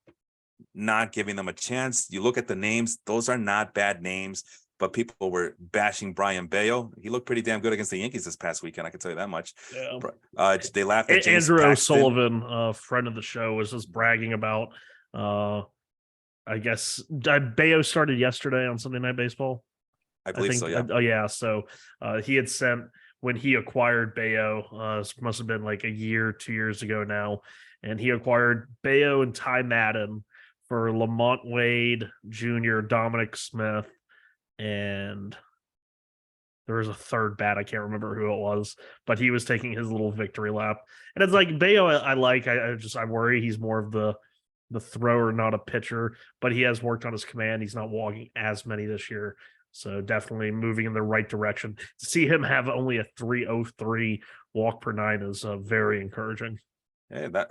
not giving them a chance? You look at the names; those are not bad names. But people were bashing Brian Bello. He looked pretty damn good against the Yankees this past weekend. I can tell you that much. Yeah. They laughed at James Andrew Paxton. O'Sullivan, friend of the show, was just bragging about. I guess Bello started yesterday on Sunday Night Baseball. I believe so. Yeah. Yeah. So he had sent when he acquired Bello. Must have been like a year, 2 years ago now, and he acquired Bello and Ty Madden for Lamont Wade Jr., Dominic Smith, and there was a third bat. I can't remember who it was, but he was taking his little victory lap. And it's like Bello, I like. I worry he's more of the thrower, not a pitcher, but he has worked on his command. He's not walking as many this year. So definitely moving in the right direction. To see him have only a 303 walk per nine is very encouraging. Yeah,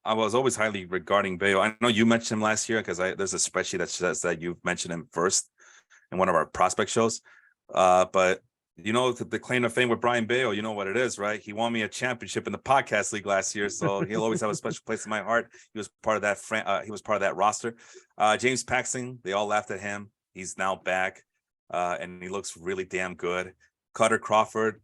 I was always highly regarding Bayo. I know you mentioned him last year because there's a spreadsheet that says that you've mentioned him first in one of our prospect shows. But the claim to fame with Brian Bayo, you know what it is, right? He won me a championship in the podcast league last year, so he'll always have a special place in my heart. He was part of that. He was part of that roster. James Paxton, they all laughed at him. He's now back, and he looks really damn good. Cutter Crawford,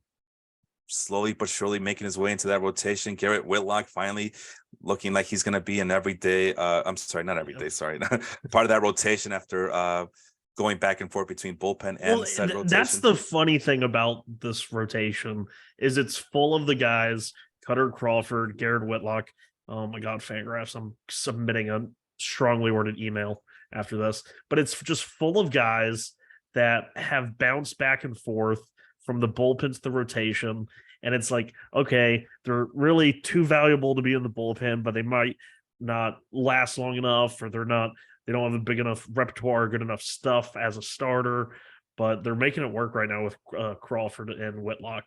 slowly but surely making his way into that rotation. Garrett Whitlock finally looking like he's going to be an everyday. I'm sorry, not every day. Sorry, part of that rotation after going back and forth between bullpen and set rotation. That's the funny thing about this rotation is it's full of the guys, Cutter Crawford, Garrett Whitlock. Oh my God, Fangraphs, I'm submitting a strongly worded email after this, but it's just full of guys that have bounced back and forth from the bullpen to the rotation. And it's like, okay, they're really too valuable to be in the bullpen, but they might not last long enough, or they don't have a big enough repertoire, good enough stuff as a starter, but they're making it work right now with Crawford and Whitlock.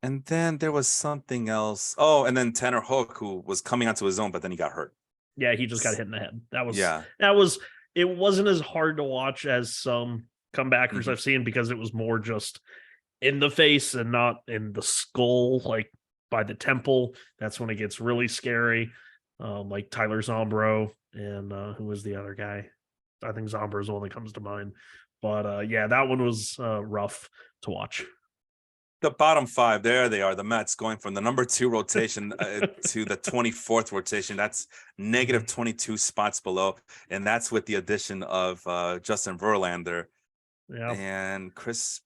And then there was something else. Oh, and then Tanner Hook, who was coming onto his own, but then he got hurt. Yeah, he just got hit in the head. It wasn't as hard to watch as some comebackers I've seen, because it was more just in the face and not in the skull, like by the temple. That's when it gets really scary. Like Tyler Zombro and who was the other guy? I think Zombro is the one that comes to mind. But yeah, that one was rough to watch. The bottom five, there they are. The Mets going from the number 2 rotation to the 24th rotation. That's negative 22 spots below, and that's with the addition of Justin Verlander. Yeah, and Chris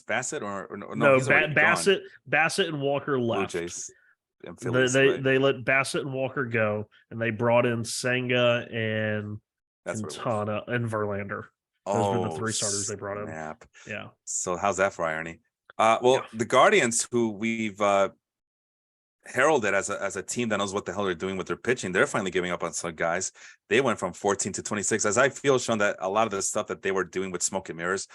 Bassett or no? Bassett and Walker left. Blue Jays and Phillies, they let Bassett and Walker go, and they brought in Senga and Quintana and Verlander. Those were the 3 starters they brought in. Yeah. So how's that for irony? The Guardians, who we've heralded as a team that knows what the hell they're doing with their pitching, they're finally giving up on some guys. They went from 14 to 26. As I feel, Sean, that a lot of the stuff that they were doing with smoke and mirrors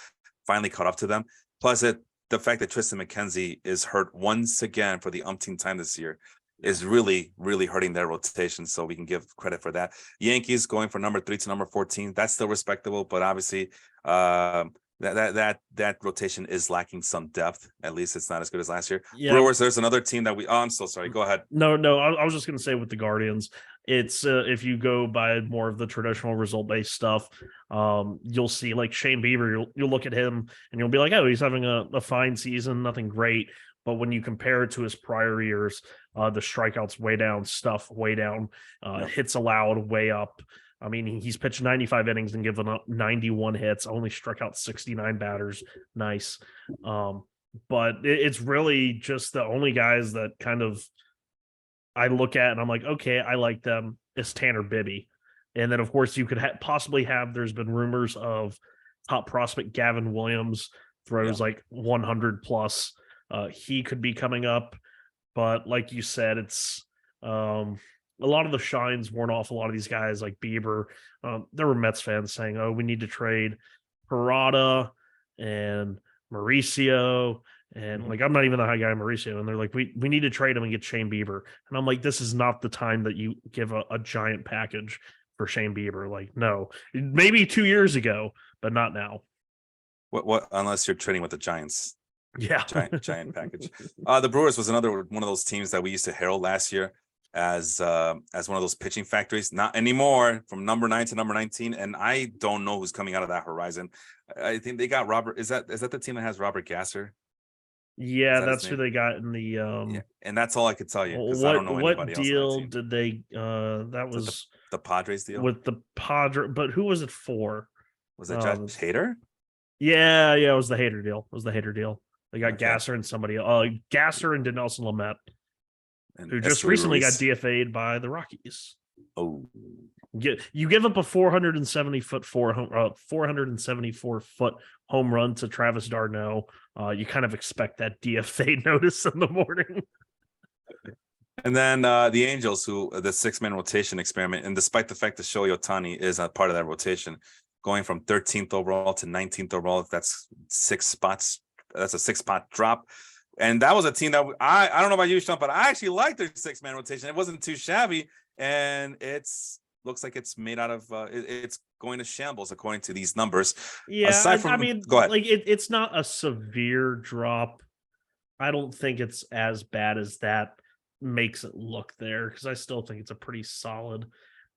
finally caught up to them. Plus, the fact that Tristan McKenzie is hurt once again for the umpteenth time this year is really, really hurting their rotation. So we can give credit for that. Yankees going from number 3 to number 14. That's still respectable, but obviously, that rotation is lacking some depth. At least it's not as good as last year. Yeah. Brewers, there's another team that I'm so sorry. Go ahead. No, I was just going to say with the Guardians, it's if you go by more of the traditional result-based stuff, you'll see like Shane Bieber, you'll look at him and you'll be like, oh, he's having a fine season, nothing great. But when you compare it to his prior years, the strikeouts way down, stuff way down, hits allowed way up. I mean, he's pitched 95 innings and given up 91 hits, only struck out 69 batters. Nice. But it's really just the only guys that kind of I look at and I'm like, okay, I like them, is Tanner Bibby. And then, of course, you could possibly have, there's been rumors of top prospect Gavin Williams throws like 100 plus. He could be coming up. But like you said, it's a lot of the shine's worn off a lot of these guys like Bieber. There were Mets fans saying, oh, we need to trade Parada and Mauricio. And like, I'm not even the high guy Mauricio. And they're like, we need to trade him and get Shane Bieber. And I'm like, this is not the time that you give a giant package for Shane Bieber. Like, no, maybe 2 years ago, but not now. What unless you're trading with the Giants. Yeah. Giant package. The Brewers was another one of those teams that we used to herald last year as one of those pitching factories. Not anymore, from number 9 to number 19. And I don't know who's coming out of that horizon. I think they got Robert. Is that the team that has Robert Gasser? Yeah, that's who they got in the yeah, and that's all I could tell you, because I don't know anybody else. What deal did they that was the Padres deal with the Padres, but who was it for? Was it Josh Hader? Yeah, it was the Hader deal. They got Gasser and somebody Gasser and Dinelson Lamet, who just recently got DFA'd by the Rockies. Oh, you give up a 474 foot home run to Travis d'Arnaud. You kind of expect that DFA notice in the morning. And then the Angels, who the 6-man rotation experiment, and despite the fact that Shohei Ohtani is a part of that rotation, going from 13th overall to 19th overall. That's 6 spots. That's a 6-spot drop. And that was a team that I don't know about you, Sean, but I actually liked their 6-man rotation. It wasn't too shabby, and looks like it's made out of it's going to shambles according to these numbers. Yeah, Aside from, I mean, go ahead. like it's not a severe drop. I don't think it's as bad as that makes it look there, because I still think it's a pretty solid.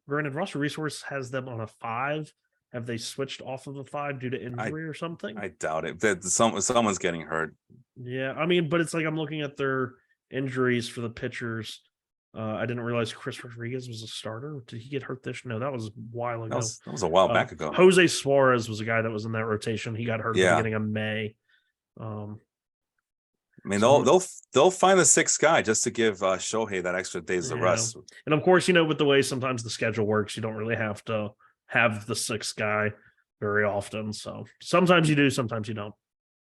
Granted, Roster Resource has them on a 5. Have they switched off of a 5 due to injury or something? I doubt it. That someone's getting hurt. Yeah, I mean, but it's like I'm looking at their injuries for the pitchers. I didn't realize Chris Rodriguez was a starter. Did he get hurt this? No, that was a while ago. That was a while back ago. Jose Suarez was a guy that was in that rotation. He got hurt at the Yeah. beginning of May. I mean, they'll find the 6th guy just to give Shohei that extra days of Yeah. rest. And of course, with the way sometimes the schedule works, you don't really have to have the 6th guy very often. So sometimes you do, sometimes you don't.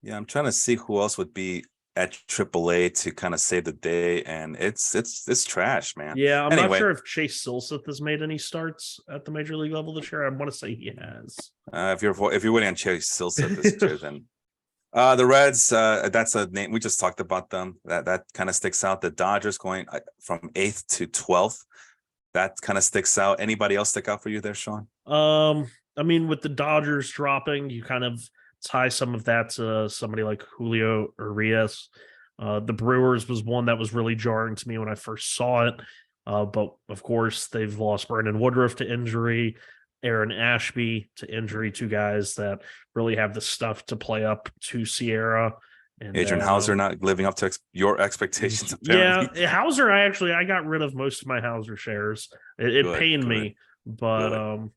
Yeah, I'm trying to see who else would be at AAA to kind of save the day, and it's trash, man. Yeah, I'm Anyway. not sure if Chase Silseth has made any starts at the major league level this year. I want to say he has. If you're waiting on Chase Silseth this year, then the Reds, that's a name we just talked about them. That kind of sticks out. The Dodgers going from 8th to 12th. That kind of sticks out. Anybody else stick out for you there, Sean? I mean, with the Dodgers dropping, you kind of tie some of that to somebody like Julio Urias. The Brewers was one that was really jarring to me when I first saw it. But of course, they've lost Brandon Woodruff to injury, Aaron Ashby to injury, 2 guys that really have the stuff to play up to Sierra. And Adrian Hauser not living up to your expectations, apparently. Yeah, Hauser, I got rid of most of my Hauser shares. It pained me, but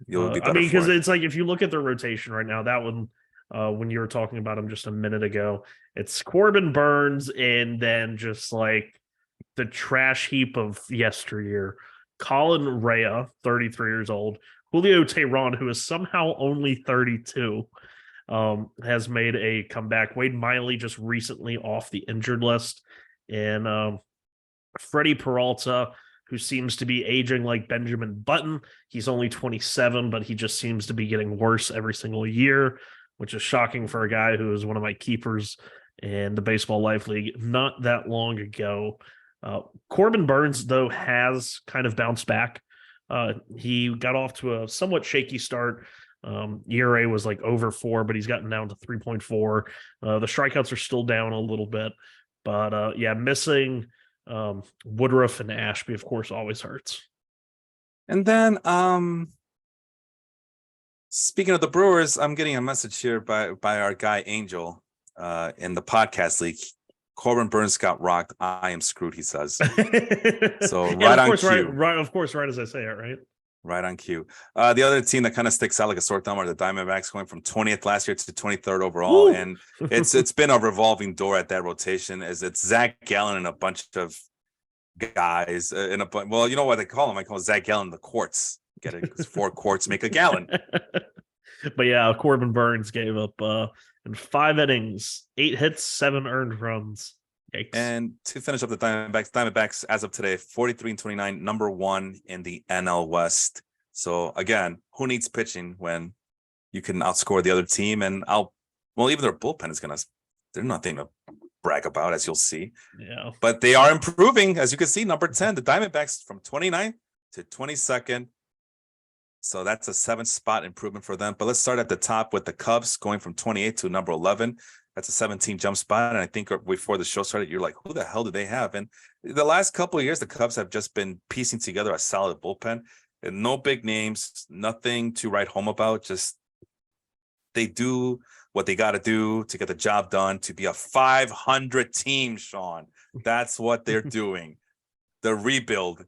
You'll be better I mean, because for it. it's like if you look at their rotation right now, that one when you were talking about him just a minute ago, it's Corbin Burns and then just like the trash heap of yesteryear. Colin Rea, 33 years old. Julio Teheran, who is somehow only 32, has made a comeback. Wade Miley just recently off the injured list. And Freddie Peralta, who seems to be aging like Benjamin Button. He's only 27, but he just seems to be getting worse every single year, which is shocking for a guy who is one of my keepers in the Baseball Life League not that long ago. Corbin Burns, though, has kind of bounced back. He got off to a somewhat shaky start. ERA was like over 4, but he's gotten down to 3.4. The strikeouts are still down a little bit, but yeah, missing Woodruff and Ashby, of course, always hurts. And then speaking of the Brewers, I'm getting a message here by our guy Angel in the podcast league. Corbin Burns got rocked. I am screwed, he says. So right on cue. Right as I say it, right? Right on cue. The other team that kind of sticks out like a sore thumb are the Diamondbacks, going from 20th last year to 23rd overall. Woo! And it's been a revolving door at that rotation, as it's Zach Gallen and a bunch of guys well, you know what they call him? I call Zach Gallen the quartz. Get it? 4 quarts make a gallon. But yeah, Corbin Burns gave up in 5 innings, 8 hits, 7 earned runs. Yikes. And to finish up the Diamondbacks as of today, 43-29, number 1 in the NL West. So again, who needs pitching when you can outscore the other team? And even their bullpen they're nothing to brag about, as you'll see. Yeah. But they are improving, as you can see. Number 10, the Diamondbacks from 29th to 22nd. So that's a 7-spot improvement for them. But let's start at the top with the Cubs going from 28 to number 11. That's a 17 jump spot. And I think before the show started, you're like, who the hell do they have? And the last couple of years, the Cubs have just been piecing together a solid bullpen. And no big names, nothing to write home about. Just they do what they got to do to get the job done, to be a 500 team, Sean. That's what they're doing. The rebuild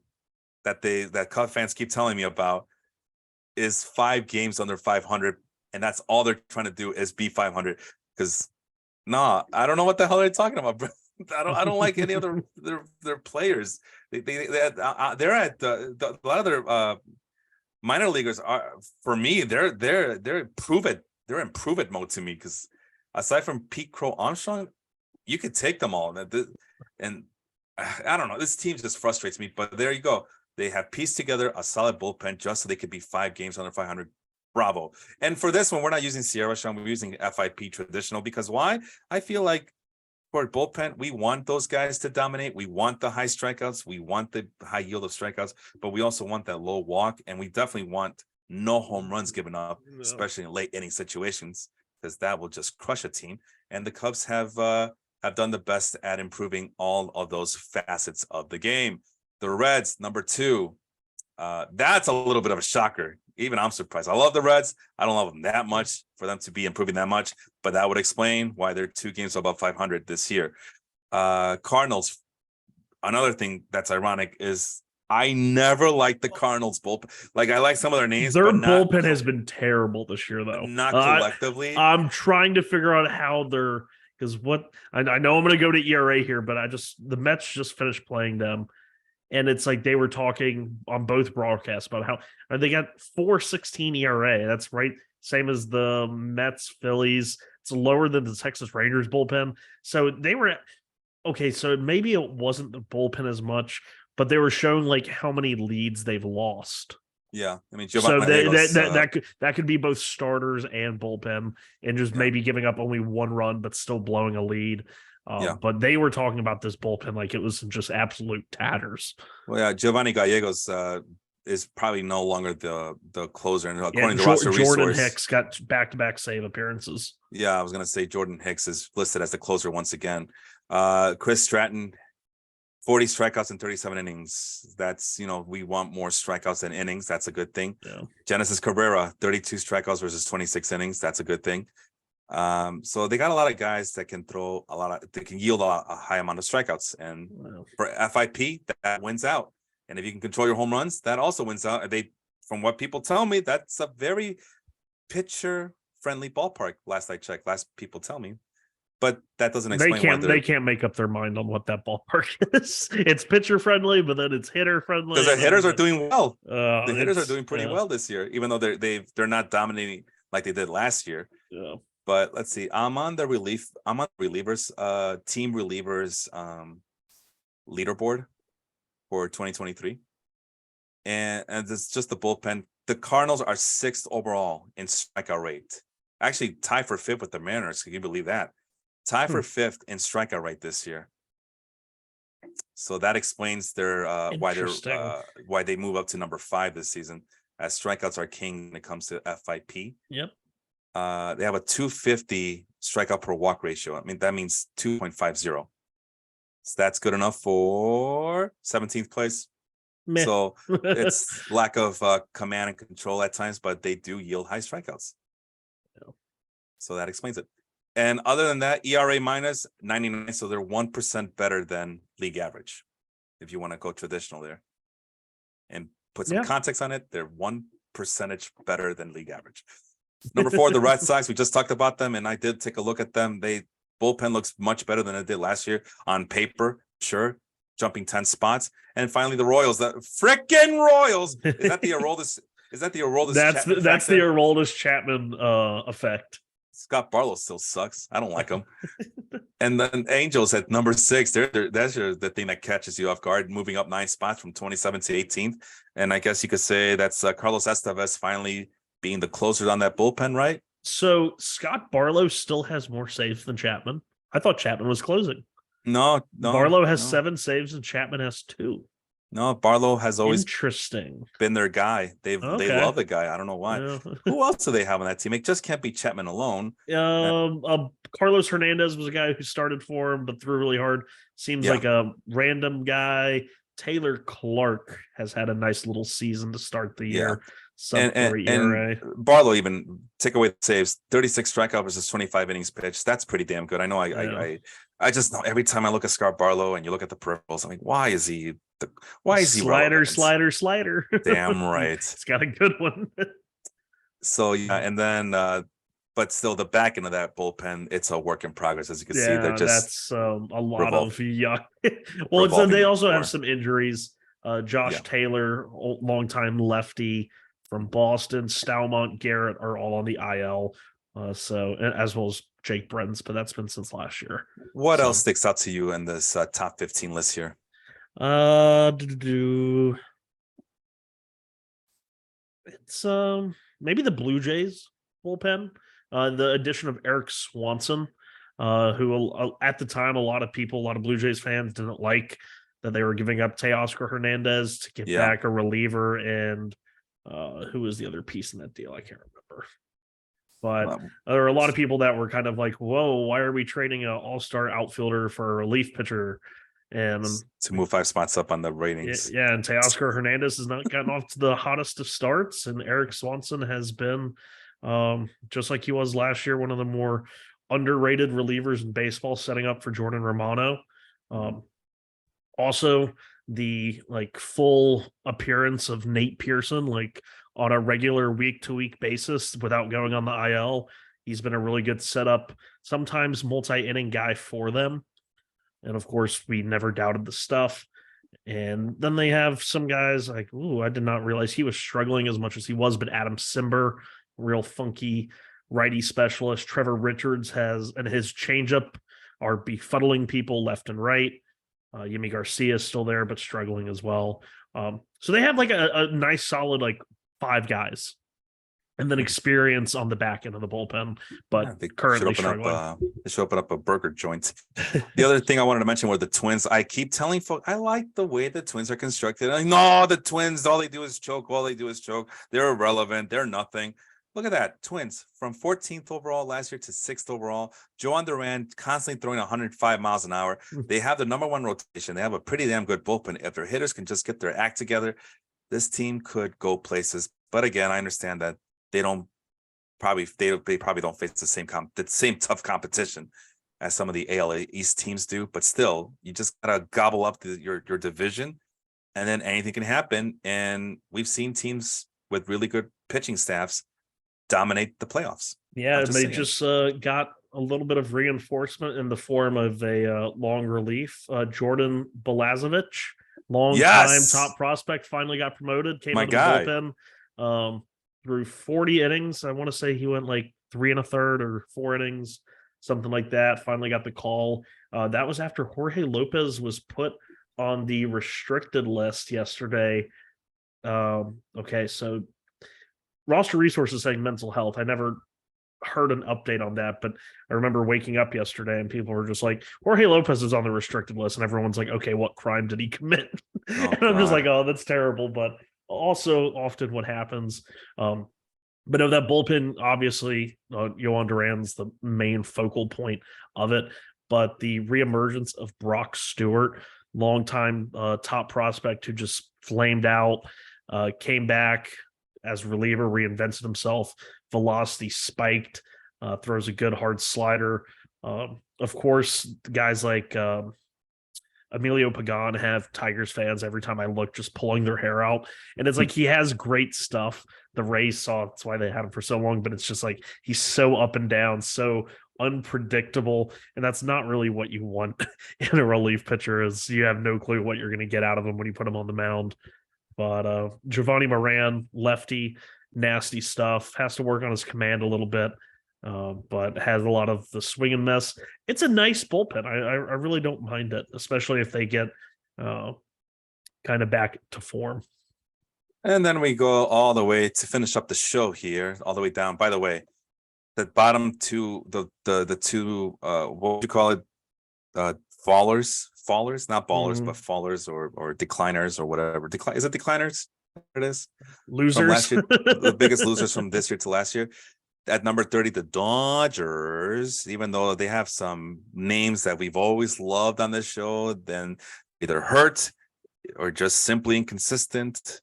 that Cub fans keep telling me about is 5 games under 500. And that's all they're trying to do is be 500. Because I don't know what the hell they're talking about, bro. I don't like any other their players. They're at a lot of their minor leaguers are, for me, they're improve it mode to me, because aside from Pete Crow Armstrong, you could take them all. And I don't know, this team just frustrates me. But there you go. They have pieced together a solid bullpen just so they could be 5 games under 500. Bravo. And for this one, we're not using Sierra, Sean. We're using FIP traditional because why? I feel like for bullpen, we want those guys to dominate. We want the high strikeouts. We want the high yield of strikeouts, but we also want that low walk. And we definitely want no home runs given up, especially in late inning situations, because that will just crush a team. And the Cubs have done the best at improving all of those facets of the game. The Reds, number 2. That's a little bit of a shocker. Even I'm surprised. I love the Reds. I don't love them that much for them to be improving that much, but that would explain why they're 2 games above 500 this year. Cardinals, another thing that's ironic is I never liked the Cardinals bullpen. Like I like some of their names, Their but bullpen has been terrible this year, though. Not collectively. I'm trying to figure out how they're because what I know I'm going to go to ERA here, but the Mets just finished playing them. And it's like they were talking on both broadcasts about how they got 4.16 ERA. That's right. Same as the Mets, Phillies. It's lower than the Texas Rangers bullpen. So they were okay. So maybe it wasn't the bullpen as much, but they were showing like how many leads they've lost. Yeah, I mean, so that could be both starters and bullpen, and just maybe giving up only 1 run but still blowing a lead. But they were talking about this bullpen like it was just absolute tatters. Well, yeah, Giovanni Gallegos is probably no longer the closer. And according to roster Jordan resource, Hicks got back-to-back save appearances. Yeah, I was going to say Jordan Hicks is listed as the closer once again. Chris Stratton, 40 strikeouts in 37 innings. That's, we want more strikeouts than innings. That's a good thing. Yeah. Genesis Cabrera, 32 strikeouts versus 26 innings. That's a good thing. So they got a lot of guys that can they can yield a high amount of strikeouts. And for FIP, that wins out. And if you can control your home runs, that also wins out. From what people tell me, that's a very pitcher-friendly ballpark. Last I checked, people tell me. But that doesn't explain they can't make up their mind on what that ballpark is. It's pitcher friendly, but then it's hitter friendly. Because the hitters are doing well. The hitters are doing pretty well this year, even though they're not dominating like they did last year. Yeah. But let's see. I'm on the relievers, team relievers leaderboard for 2023. And it's just the bullpen. The Cardinals are 6th overall in strikeout rate. Actually, tied for 5th with the Mariners. Can you believe that? Tied for 5th in strikeout rate this year. So that explains their why they move up to number 5 this season, as strikeouts are king when it comes to FIP. Yep. They have a 250 strikeout per walk ratio. I mean, that means 2.50. So that's good enough for 17th place. Meh. So it's lack of command and control at times, but they do yield high strikeouts. Yeah. So that explains it. And other than that, ERA minus 99. So they're 1% better than league average. If you want to go traditional there and put some context on it, they're 1% better than league average. Number 4, the Red Sox. We just talked about them, and I did take a look at them. Bullpen looks much better than it did last year on paper, sure, jumping 10 spots. And finally, the Royals. The frickin' Royals. Is that the Aroldis? That's the Aroldis Chapman effect. Scott Barlow still sucks. I don't like him. And then Angels at number 6. That's the thing that catches you off guard, moving up 9 spots from 27th to 18th. And I guess you could say that's Carlos Estevez finally being the closer on that bullpen, right? So Scott Barlow still has more saves than Chapman. I thought Chapman was closing. No. Barlow has 7 saves and Chapman has 2. No, Barlow has always interesting been their guy. They love the guy. I don't know why. Yeah. Who else do they have on that team? It just can't be Chapman alone. Carlos Hernandez was a guy who started for him but threw really hard. Seems like a random guy. Taylor Clark has had a nice little season to start the year. And Barlow, even take away the saves, 36 strikeout versus 25 innings pitched. That's pretty damn good. I know. I just know every time I look at Scott Barlow and you look at the peripherals, I'm like, why is he slider? Damn right. It's got a good one. So and then but still the back end of that bullpen, it's a work in progress. As you can see, they're just that's a lot of yuck. Well, they also have some injuries. Josh Taylor, longtime lefty from Boston, Stalmont, Garrett are all on the IL. So as well as Jake Brentz, but that's been since last year. What else sticks out to you in this top 15 list here? It's maybe the Blue Jays bullpen. The addition of Eric Swanson, who at the time a lot of Blue Jays fans didn't like that they were giving up Teoscar Hernandez to get Yeah. back a reliever, and who was the other piece in that deal? I can't remember. But there were a lot of people that were kind of like, "Whoa, why are we trading an all-star outfielder for a relief pitcher?" And to move 5 spots up on the ratings. yeah, and Teoscar Hernandez has not gotten off to the hottest of starts, and Eric Swanson has been, just like he was last year, one of the more underrated relievers in baseball, setting up for Jordan Romano. Also, the full appearance of Nate Pearson, on a regular week-to-week basis without going on the IL. He's been a really good setup, sometimes multi-inning guy for them. And of course, we never doubted the stuff. And then they have some guys like, I did not realize he was struggling as much as he was, but Adam Simber, real funky righty specialist. Trevor Richards and his changeup are befuddling people left and right. Yimi Garcia is still there, but struggling as well. So they have a nice solid 5 guys, and then experience on the back end of the bullpen, but they currently struggling. They should open up a burger joint. The other thing I wanted to mention were the Twins. I keep telling folks, I like the way the Twins are constructed. No, the Twins, all they do is choke. They're irrelevant. They're nothing. Look at that. Twins from 14th overall last year to 6th overall. Joan Duran constantly throwing 105 miles an hour. They have the number 1 rotation. They have a pretty damn good bullpen. If their hitters can just get their act together, this team could go places. But again, I understand that they probably don't face the same tough competition as some of the AL East teams do. But still, you just gotta gobble up your division, and then anything can happen. And we've seen teams with really good pitching staffs dominate the playoffs. Yeah, and they just got a little bit of reinforcement in the form of a long relief. Jordan Balazovic, long-time top prospect, finally got promoted, came out of the bullpen. Through 40 innings. I want to say he went 3 1/3 or 4 innings, something like that. Finally got the call. That was after Jorge Lopez was put on the restricted list yesterday. Okay, so roster resources saying mental health. I never heard an update on that, but I remember waking up yesterday and people were just like, Jorge Lopez is on the restricted list, and everyone's like, okay, what crime did he commit? And I'm just like, oh, that's terrible. But also often what happens. But of that bullpen, obviously, Yohan Duran's the main focal point of it. But the reemergence of Brock Stewart, longtime top prospect who just flamed out, came back as reliever, reinvented himself, velocity spiked, throws a good hard slider. Of course, guys like Emilio Pagan have Tigers fans every time I look just pulling their hair out. And it's like he has great stuff. The Rays saw that's why they had him for so long, but it's just like he's so up and down, so unpredictable. And that's not really what you want in a relief pitcher, is you have no clue what you're going to get out of him when you put him on the mound. But Giovanni Moran, lefty, nasty stuff, has to work on his command a little bit. But has a lot of the swing and miss. It's a nice bullpen. I really don't mind it, especially if they get kind of back to form. And then we go all the way to finish up the show here, all the way down. By the way, the bottom two, the two, what would you call it? Fallers, not ballers, but fallers or decliners or whatever. Is it decliners? It is. Losers. From last year, the biggest losers from this year to last year. At number 30, the Dodgers, even though they have some names that we've always loved on this show, then either hurt or just simply inconsistent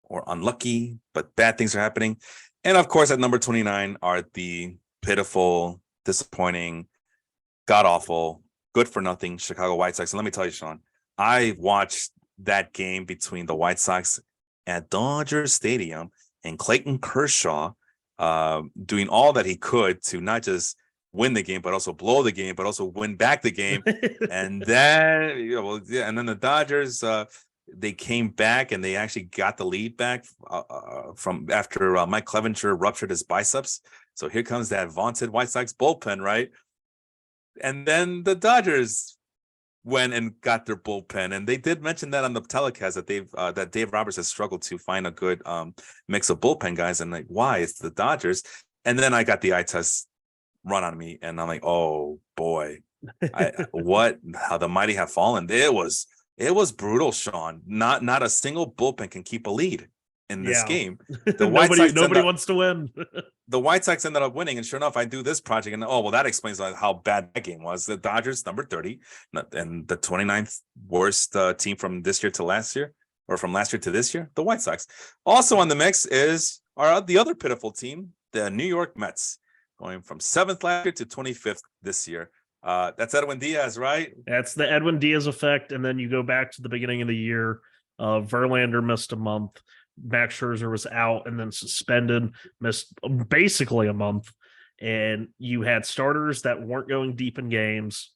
or unlucky, but bad things are happening. And of course, at number 29 are the pitiful, disappointing, god-awful, good-for-nothing Chicago White Sox. And let me tell you, Sean, I watched that game between the White Sox at Dodger Stadium and Clayton Kershaw doing all that he could to not just win the game, but also blow the game, but also win back the game. And then, and then the Dodgers, they came back and they actually got the lead back from after Mike Clevenger ruptured his biceps. So here comes that vaunted White Sox bullpen, right? And then the Dodgers went and got their bullpen, and they did mention that on the telecast that that Dave Roberts has struggled to find a good mix of bullpen guys, and like, why? It's the Dodgers. And then I got the eye test run on me, and I'm like, oh boy, how the mighty have fallen. It was brutal, Sean. Not a single bullpen can keep a lead in this game. The White Sox nobody wants to win. The White Sox ended up winning, and sure enough, I do this project, and that explains how bad that game was. The Dodgers, number 30, and the 29th worst team from this year to last year, or from last year to this year, the White Sox. Also on the mix is the other pitiful team, the New York Mets, going from 7th last year to 25th this year. That's Edwin Diaz, right? That's the Edwin Diaz effect, and then you go back to the beginning of the year. Verlander missed a month. Max Scherzer was out and then suspended, missed basically a month. And you had starters that weren't going deep in games.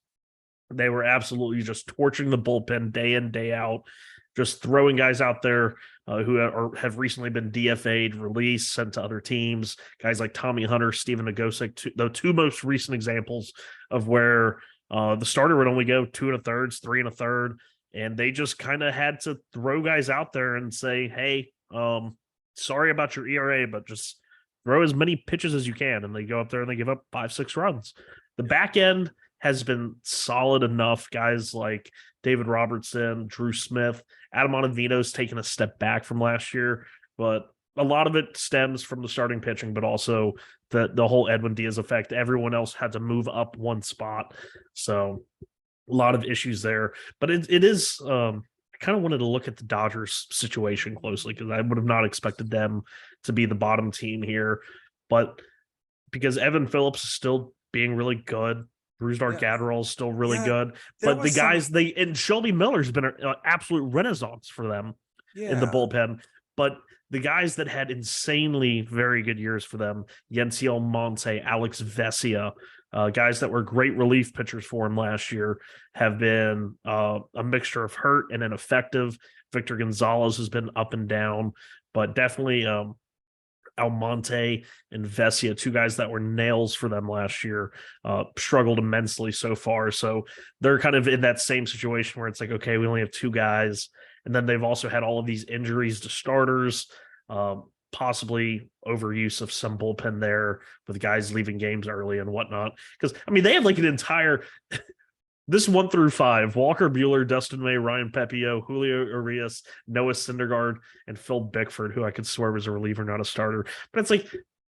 They were absolutely just torching the bullpen day in, day out, just throwing guys out there who have recently been DFA'd, released, sent to other teams. Guys like Tommy Hunter, Steven Nagosic, the two most recent examples of where the starter would only go 2 1/3, 3 1/3. And they just kind of had to throw guys out there and say, hey, sorry about your ERA, but just throw as many pitches as you can. And they go up there and they give up 5-6 runs. The back end has been solid enough. Guys like David Robertson, Drew Smith, Adam Ottavino's taken a step back from last year, but a lot of it stems from the starting pitching, but also the whole Edwin Diaz effect. Everyone else had to move up one spot. So a lot of issues there, but it is, I kind of wanted to look at the Dodgers situation closely because I would have not expected them to be the bottom team here. But because Evan Phillips is still being really good, Brusdar Gadderall is still really good. But the guys, and Shelby Miller's been an absolute renaissance for them in the bullpen. But the guys that had insanely very good years for them, Yency Almonte, Alex Vesia, guys that were great relief pitchers for him last year, have been a mixture of hurt and ineffective. Victor Gonzalez has been up and down, but definitely Almonte and Vesia, two guys that were nails for them last year, struggled immensely so far. So they're kind of in that same situation where it's like, okay, we only have two guys. And then they've also had all of these injuries to starters, possibly overuse of some bullpen there with guys leaving games early and whatnot. Because, I mean, they have like an entire this 1 through 5, Walker Buehler, Dustin May, Ryan Pepio, Julio Urias, Noah Syndergaard, and Phil Bickford, who I could swear was a reliever, not a starter. But it's like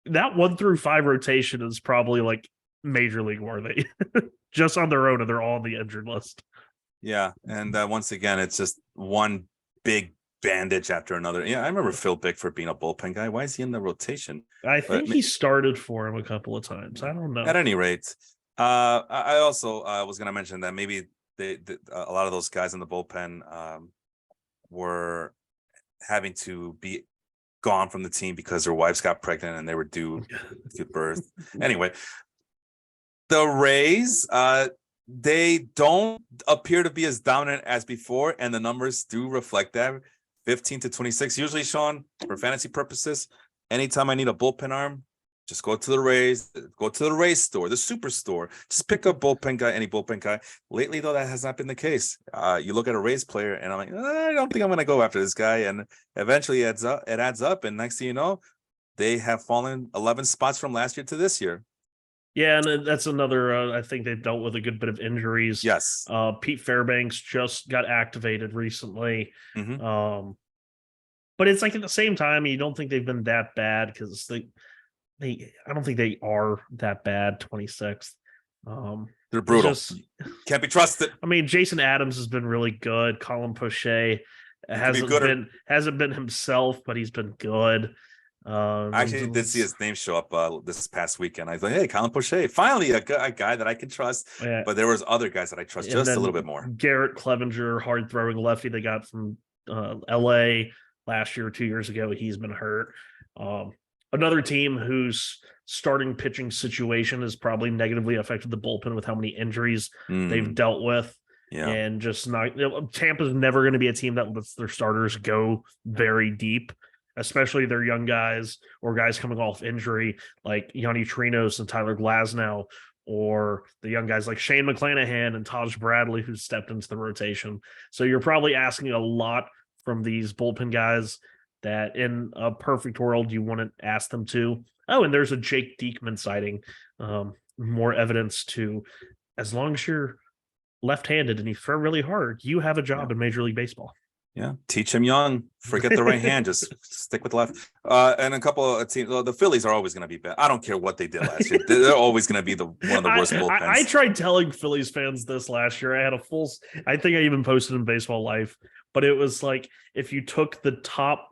that 1 through 5 rotation is probably like major league worthy just on their own, and they're all on the injured list. Yeah. And once again, it's just one big bandage after another. Yeah, I remember Phil Bickford being a bullpen guy. Why is he in the rotation? I think he started for him a couple of times. I don't know. At any rate, I also was going to mention that maybe a lot of those guys in the bullpen were having to be gone from the team because their wives got pregnant and they were due to give birth. Anyway, the Rays, they don't appear to be as dominant as before, and the numbers do reflect that. 15-26. Usually, Sean, for fantasy purposes, anytime I need a bullpen arm, just go to the Rays, go to the Rays store, the superstore. Just pick up bullpen guy, any bullpen guy. Lately, though, that has not been the case. You look at a Rays player, and I'm like, I don't think I'm going to go after this guy. And eventually, it adds up. And next thing you know, they have fallen 11 spots from last year to this year. Yeah, and that's another. I think they've dealt with a good bit of injuries. Yes. Pete Fairbanks just got activated recently. Mm-hmm. But it's like at the same time, you don't think they've been that bad because I don't think they are that bad. 26th. They're brutal. Can't be trusted. I mean, Jason Adams has been really good. Colin Poche hasn't been himself, but he's been good. I actually did see his name show up this past weekend. I was like, hey, Colin Poche, finally a guy that I can trust. Yeah. But there was other guys that I trust just a little bit more. Garrett Clevenger, hard throwing lefty they got from LA last year or 2 years ago. He's been hurt. Another team whose starting pitching situation has probably negatively affected the bullpen with how many injuries they've dealt with. Yeah. And just not, Tampa's never going to be a team that lets their starters go very deep, especially their young guys or guys coming off injury like Yanni Trinos and Tyler Glasnow, or the young guys like Shane McClanahan and Taj Bradley who stepped into the rotation. So you're probably asking a lot from these bullpen guys that in a perfect world you wouldn't ask them to. Oh, and there's a Jake Diekman sighting. More evidence to, as long as you're left-handed and you throw really hard, you have a job in Major League Baseball. Yeah, teach him young. Forget the right hand. Just stick with the left. And a couple of teams. Well, the Phillies are always going to be bad. I don't care what they did last year. They're always going to be one of the worst bullpens. I tried telling Phillies fans this last year. I had a full. I think I even posted in Baseball Life, but it was like if you took the top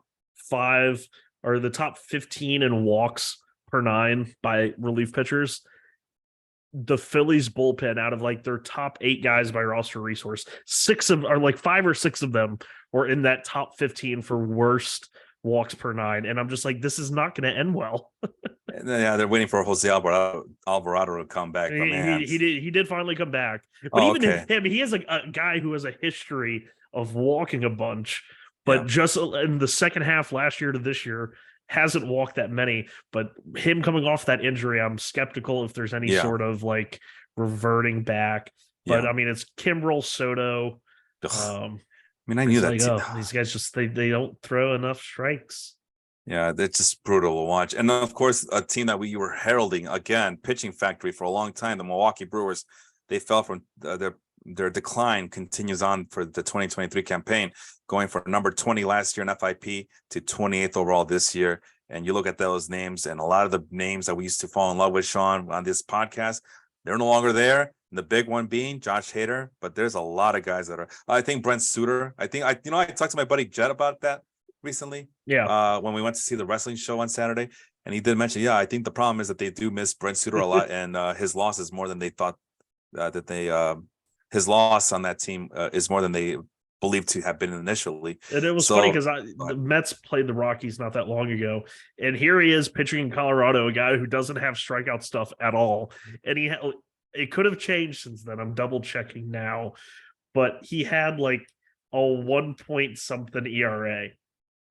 5 or the top 15 in walks per 9 by relief pitchers, the Phillies bullpen, out of like their top 8 guys by roster resource, 5 or 6 of them were in that top 15 for worst walks per 9. And I'm just like, this is not going to end well. Yeah, they're waiting for Jose Alvarado to come back. He did finally come back. But him, he has a guy who has a history of walking a bunch, but just in the second half last year to this year, hasn't walked that many. But him coming off that injury, I'm skeptical if there's any sort of like reverting back. But I mean, it's Kimbrel, Soto. I mean, I knew that. Like, these guys just they don't throw enough strikes. Yeah, that's just brutal to watch. And of course, a team that we were heralding again, pitching factory for a long time, the Milwaukee Brewers, they fell from their decline continues on for the 2023 campaign, going from number 20 last year in FIP to 28th overall this year. And you look at those names, and a lot of the names that we used to fall in love with, Sean, on this podcast, they're no longer there. And the big one being Josh Hader, but there's a lot of guys that are. I think Brent Suter. I talked to my buddy Jed about that recently. Yeah. When we went to see the wrestling show on Saturday, and he did mention, I think the problem is that they do miss Brent Suter a lot, and his loss is more than they thought his loss on that team is more than they believed to have been initially. And it was funny because the Mets played the Rockies not that long ago, and here he is pitching in Colorado, a guy who doesn't have strikeout stuff at all, and it could have changed since then. I'm double checking now, but he had like a 1 point something ERA.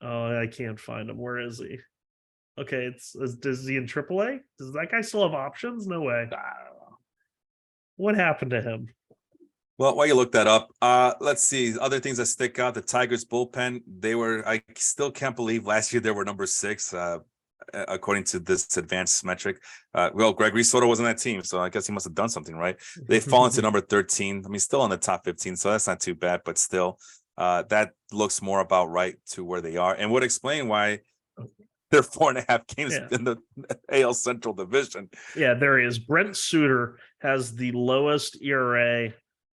I can't find him. Where is he? Okay, is he in AAA? Does that guy still have options? No way. What happened to him? Well, while you look that up, let's see. Other things that stick out, the Tigers bullpen, I still can't believe last year they were number 6, according to this advanced metric. Gregory Soto was on that team, so I guess he must have done something right. They've fallen to number 13. I mean, still on the top 15, so that's not too bad, but still, that looks more about right to where they are, and would explain why they're 4.5 games in the AL Central Division. Yeah, there he is. Brent Suter has the lowest ERA.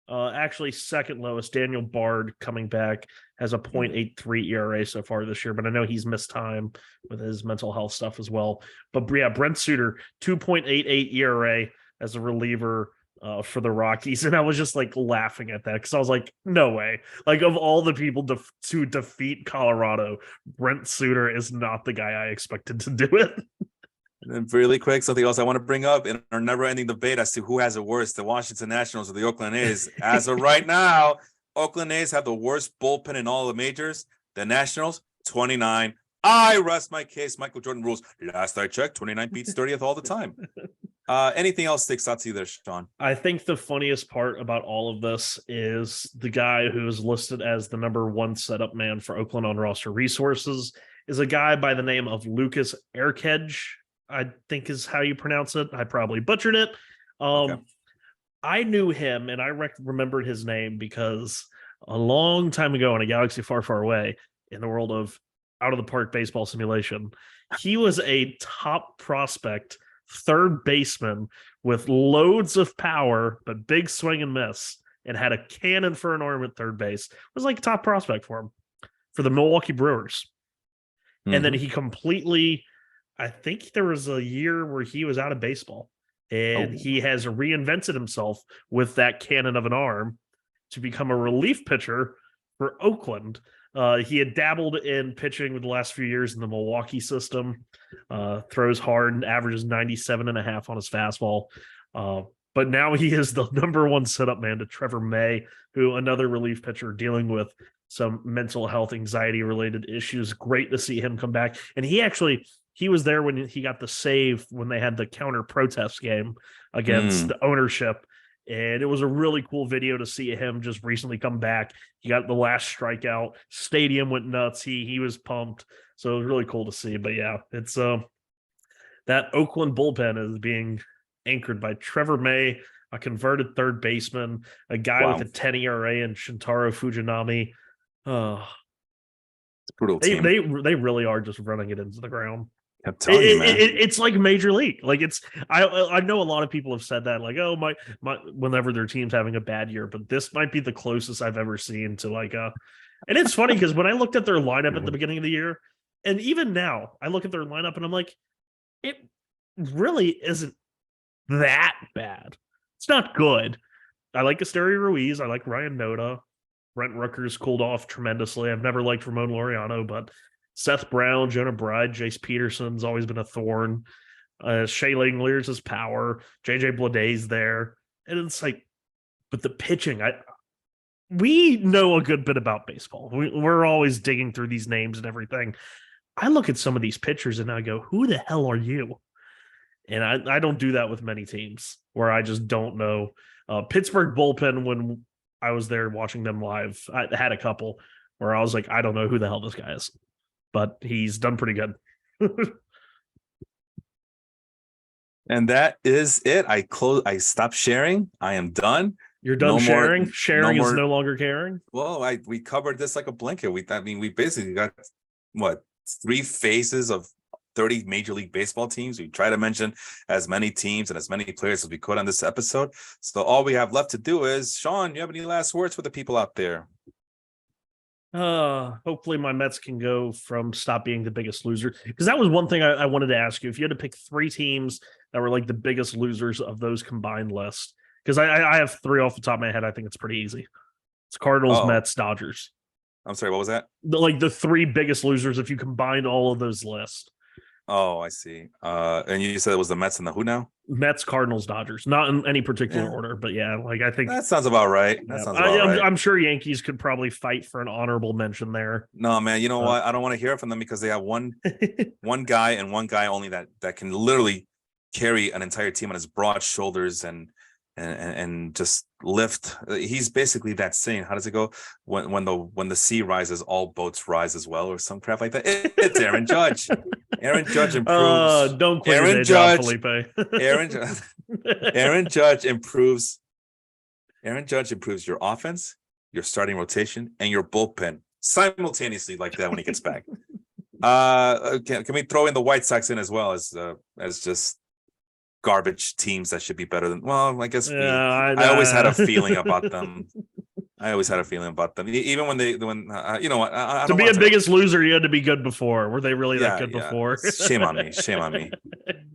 Actually, second lowest. Daniel Bard coming back has a 0.83 ERA so far this year, but I know he's missed time with his mental health stuff as well. But yeah, Brent Suter, 2.88 ERA as a reliever for the Rockies, and I was just like laughing at that because I was like, no way! Like, of all the people to defeat Colorado, Brent Suter is not the guy I expected to do it. And really quick, something else I want to bring up in our never-ending debate as to who has it worse, the Washington Nationals or the Oakland A's. As of right now, Oakland A's have the worst bullpen in all the majors. The Nationals, 29. I rest my case. Michael Jordan rules. Last I checked, 29 beats 30th all the time. Anything else sticks out to you there, Sean? I think the funniest part about all of this is the guy who is listed as the number 1 setup man for Oakland on roster resources is a guy by the name of Lucas Erkedge, I think is how you pronounce it. I probably butchered it. Okay. I knew him, and I remembered his name because a long time ago in a galaxy far, far away in the world of out of the park baseball simulation, he was a top prospect third baseman with loads of power, but big swing and miss, and had a cannon for an arm at third base. It was like a top prospect for him for the Milwaukee Brewers. Mm-hmm. And then he completely, I think there was a year where he was out of baseball, and he has reinvented himself with that cannon of an arm to become a relief pitcher for Oakland. He had dabbled in pitching with the last few years in the Milwaukee system, throws hard and averages 97.5 on his fastball. But now he is the number 1 setup man to Trevor May, who another relief pitcher dealing with some mental health, anxiety related issues. Great to see him come back. And he actually, he was there when he got the save when they had the counter protest game against Mm, the ownership. And it was a really cool video to see him just recently come back. He got the last strikeout. Stadium went nuts. He was pumped. So it was really cool to see. But yeah, it's that Oakland bullpen is being anchored by Trevor May, a converted third baseman, a guy with wow, a 10 ERA, and Shintaro Fujinami. Oh, it's a brutal they team. they really are just running it into the ground. I'm telling you, man. It's like major league. Like it's I know a lot of people have said that like oh my whenever their team's having a bad year, but this might be the closest I've ever seen to like a. And it's funny because when I looked at their lineup at the beginning of the year, and even now I look at their lineup and I'm like, it really isn't that bad. It's not good. I like Asterio Ruiz. I like Ryan Noda. Brent Rooker's cooled off tremendously. I've never liked Ramon Laureano, but Seth Brown, Jonah Bride, Jace Peterson's always been a thorn. Shea Langlear's his power. JJ Bleday's there. And it's like, but the pitching, we know a good bit about baseball. We're always digging through these names and everything. I look at some of these pitchers and I go, who the hell are you? And I don't do that with many teams where I just don't know. Pittsburgh bullpen, when I was there watching them live, I had a couple where I was like, I don't know who the hell this guy is, but he's done pretty good. And that is it. I stopped sharing. I am done. You're done No more- sharing. no Sharing is more- no longer caring. Well, we covered this like a blanket. We basically got what 3 phases of 30 Major League Baseball teams. We try to mention as many teams and as many players as we could on this episode. So all we have left to do is, Sean, you have any last words for the people out there? Hopefully my Mets can go from stop being the biggest loser, because that was one thing I wanted to ask you. If you had to pick 3 teams that were like the biggest losers of those combined lists, because I have 3 off the top of my head. I think it's pretty easy. It's Cardinals, Oh. Mets, Dodgers. I'm sorry, what was that? The 3 biggest losers if you combined all of those lists. Oh, I see. And you said it was the Mets and the who now? Mets, Cardinals, Dodgers. Not in any particular Yeah. order, but yeah, like I think That sounds about right. That yeah, sounds about right. I'm sure Yankees could probably fight for an honorable mention there. No, man, you know what? I don't want to hear from them because they have one guy and one guy only that can literally carry an entire team on his broad shoulders and just lift. He's basically that saying. How does it go? When the sea rises, all boats rise as well, or some crap like that. It's Aaron Judge. Aaron Judge improves. Don't quit Aaron your day job, Judge- Felipe. Aaron Judge improves. Aaron Judge improves your offense, your starting rotation, and your bullpen simultaneously like that when he gets back. Can we throw in the White Sox in as well as just garbage teams that should be better than? Well, I guess I always had a feeling about them. Even when you know what? I To don't be want a biggest loser, you had to be good before. Were they really that good yeah. before? Shame on me.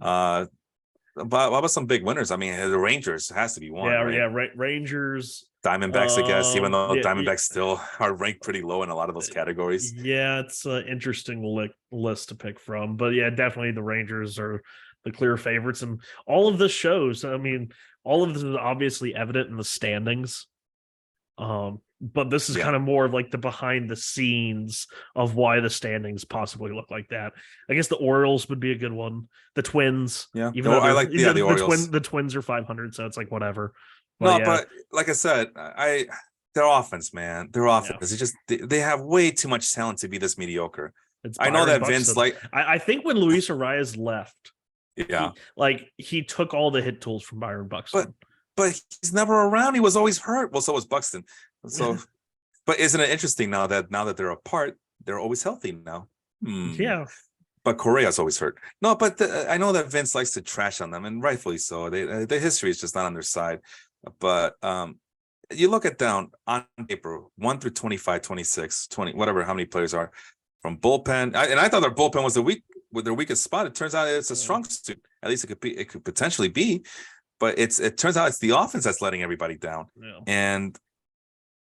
But what about some big winners? I mean, the Rangers has to be one. Yeah, right? yeah. Rangers. Diamondbacks, I guess, even though Yeah, Diamondbacks still are ranked pretty low in a lot of those categories. Yeah, it's an interesting list to pick from, but yeah, definitely the Rangers are the clear favorites, and all of this shows. I mean, all of this is obviously evident in the standings. But this is kind of more like the behind the scenes of why the standings possibly look like that. I guess the Orioles would be a good one. The Twins, even though I like the Orioles. The Twins are 500, so it's like whatever. But like I said, their offense, man, their offense. It's just they have way too much talent to be this mediocre. I know that Vince, I think when Luis Arias left, yeah, he took all the hit tools from Byron Buxton. But he's never around. He was always hurt. Well, so was Buxton. So, but isn't it interesting now that they're apart, they're always healthy now? Yeah. But Correa's always hurt. No, but I know that Vince likes to trash on them, and rightfully so. The history is just not on their side. But you look at down on paper, 1 through 25, 26, 20, whatever, how many players are from bullpen. And I thought their bullpen was their weakest spot. It turns out it's a strong suit. At least it could potentially be. But it turns out it's the offense that's letting everybody down. Yeah. And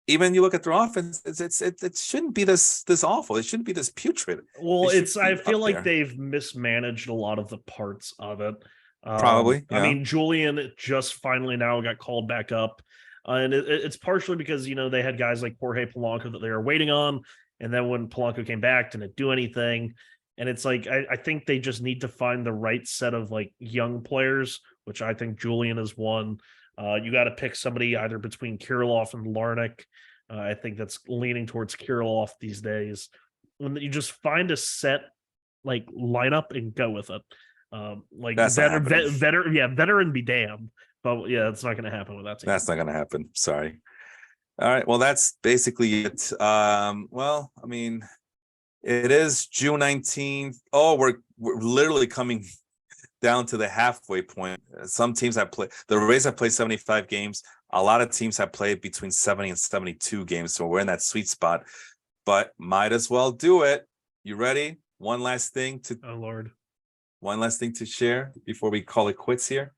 even you look at their offense, it shouldn't be this awful. It shouldn't be this putrid. Well, I feel like they've mismanaged a lot of the parts of it. Probably. Yeah. I mean, Julian just finally now got called back up. And it's partially because, they had guys like Jorge Polanco that they were waiting on. And then when Polanco came back, didn't do anything. And it's like I think they just need to find the right set of like young players, which I think Julian is one. You got to pick somebody either between Kirilov and Larnick. I think that's leaning towards Kirilov these days. When you just find a set like lineup and go with it. Like That's not happening. veteran be damned. But yeah, it's not going to happen with that team. That's not going to happen. Sorry. All right. Well, that's basically it. Well, I mean, it is June 19th. Oh, we're literally coming down to the halfway point. Some teams have played, the Rays have played 75 games. A lot of teams have played between 70 and 72 games. So we're in that sweet spot, but might as well do it. You ready? One last thing to share before we call it quits here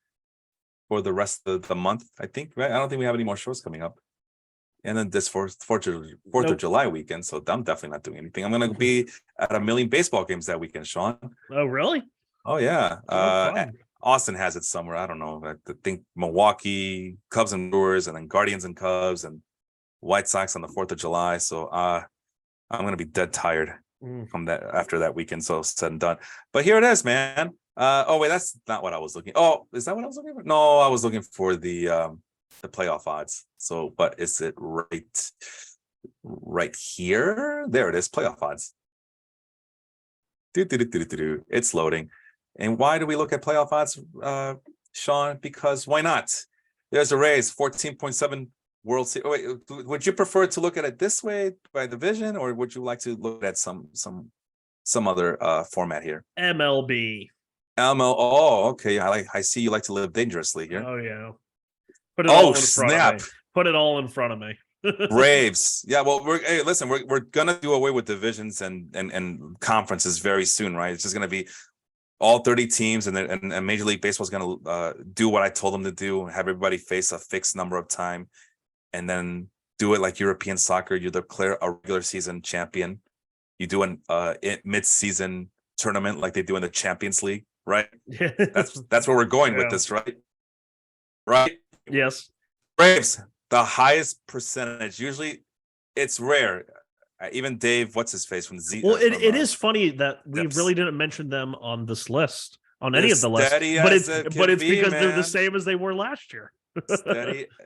for the rest of the month, I think, right? I don't think we have any more shows coming up. And then this 4th of July weekend. So I'm definitely not doing anything. I'm going to be at a million baseball games that weekend, Sean. Oh, really? Oh, yeah. Austin has it somewhere. I don't know. I think Milwaukee, Cubs and Brewers, and then Guardians and Cubs, and White Sox on the 4th of July. So I'm going to be dead tired from that after that weekend. So said and done. But here it is, man. Oh, wait, that's not what I was looking. Oh, is that what I was looking for? No, I was looking for the playoff odds. So, but is it right here? There it is, playoff odds. It's loading. And why do we look at playoff odds, Sean? Because why not? There's a Rays 14.7 World Series. Wait, would you prefer to look at it this way by division, or would you like to look at some other format here? MLB. Oh, okay. I see you like to live dangerously here. Oh yeah. Put it all in front snap. of me. Put it all in front of me. Braves. Yeah, well, we're gonna do away with divisions and conferences very soon, right? It's just gonna be all 30 teams, and Major League Baseball is gonna do what I told them to do, have everybody face a fixed number of time, and then do it like European soccer. You declare a regular season champion. You do an mid-season tournament like they do in the Champions League, right? That's where we're going with this, right? Right? Yes. Braves, the highest percentage. Usually, it's rare. Even Dave, what's his face from Z? Well, it is funny that we really didn't mention them on this list, on any of the lists, but it's because they're the same as they were last year.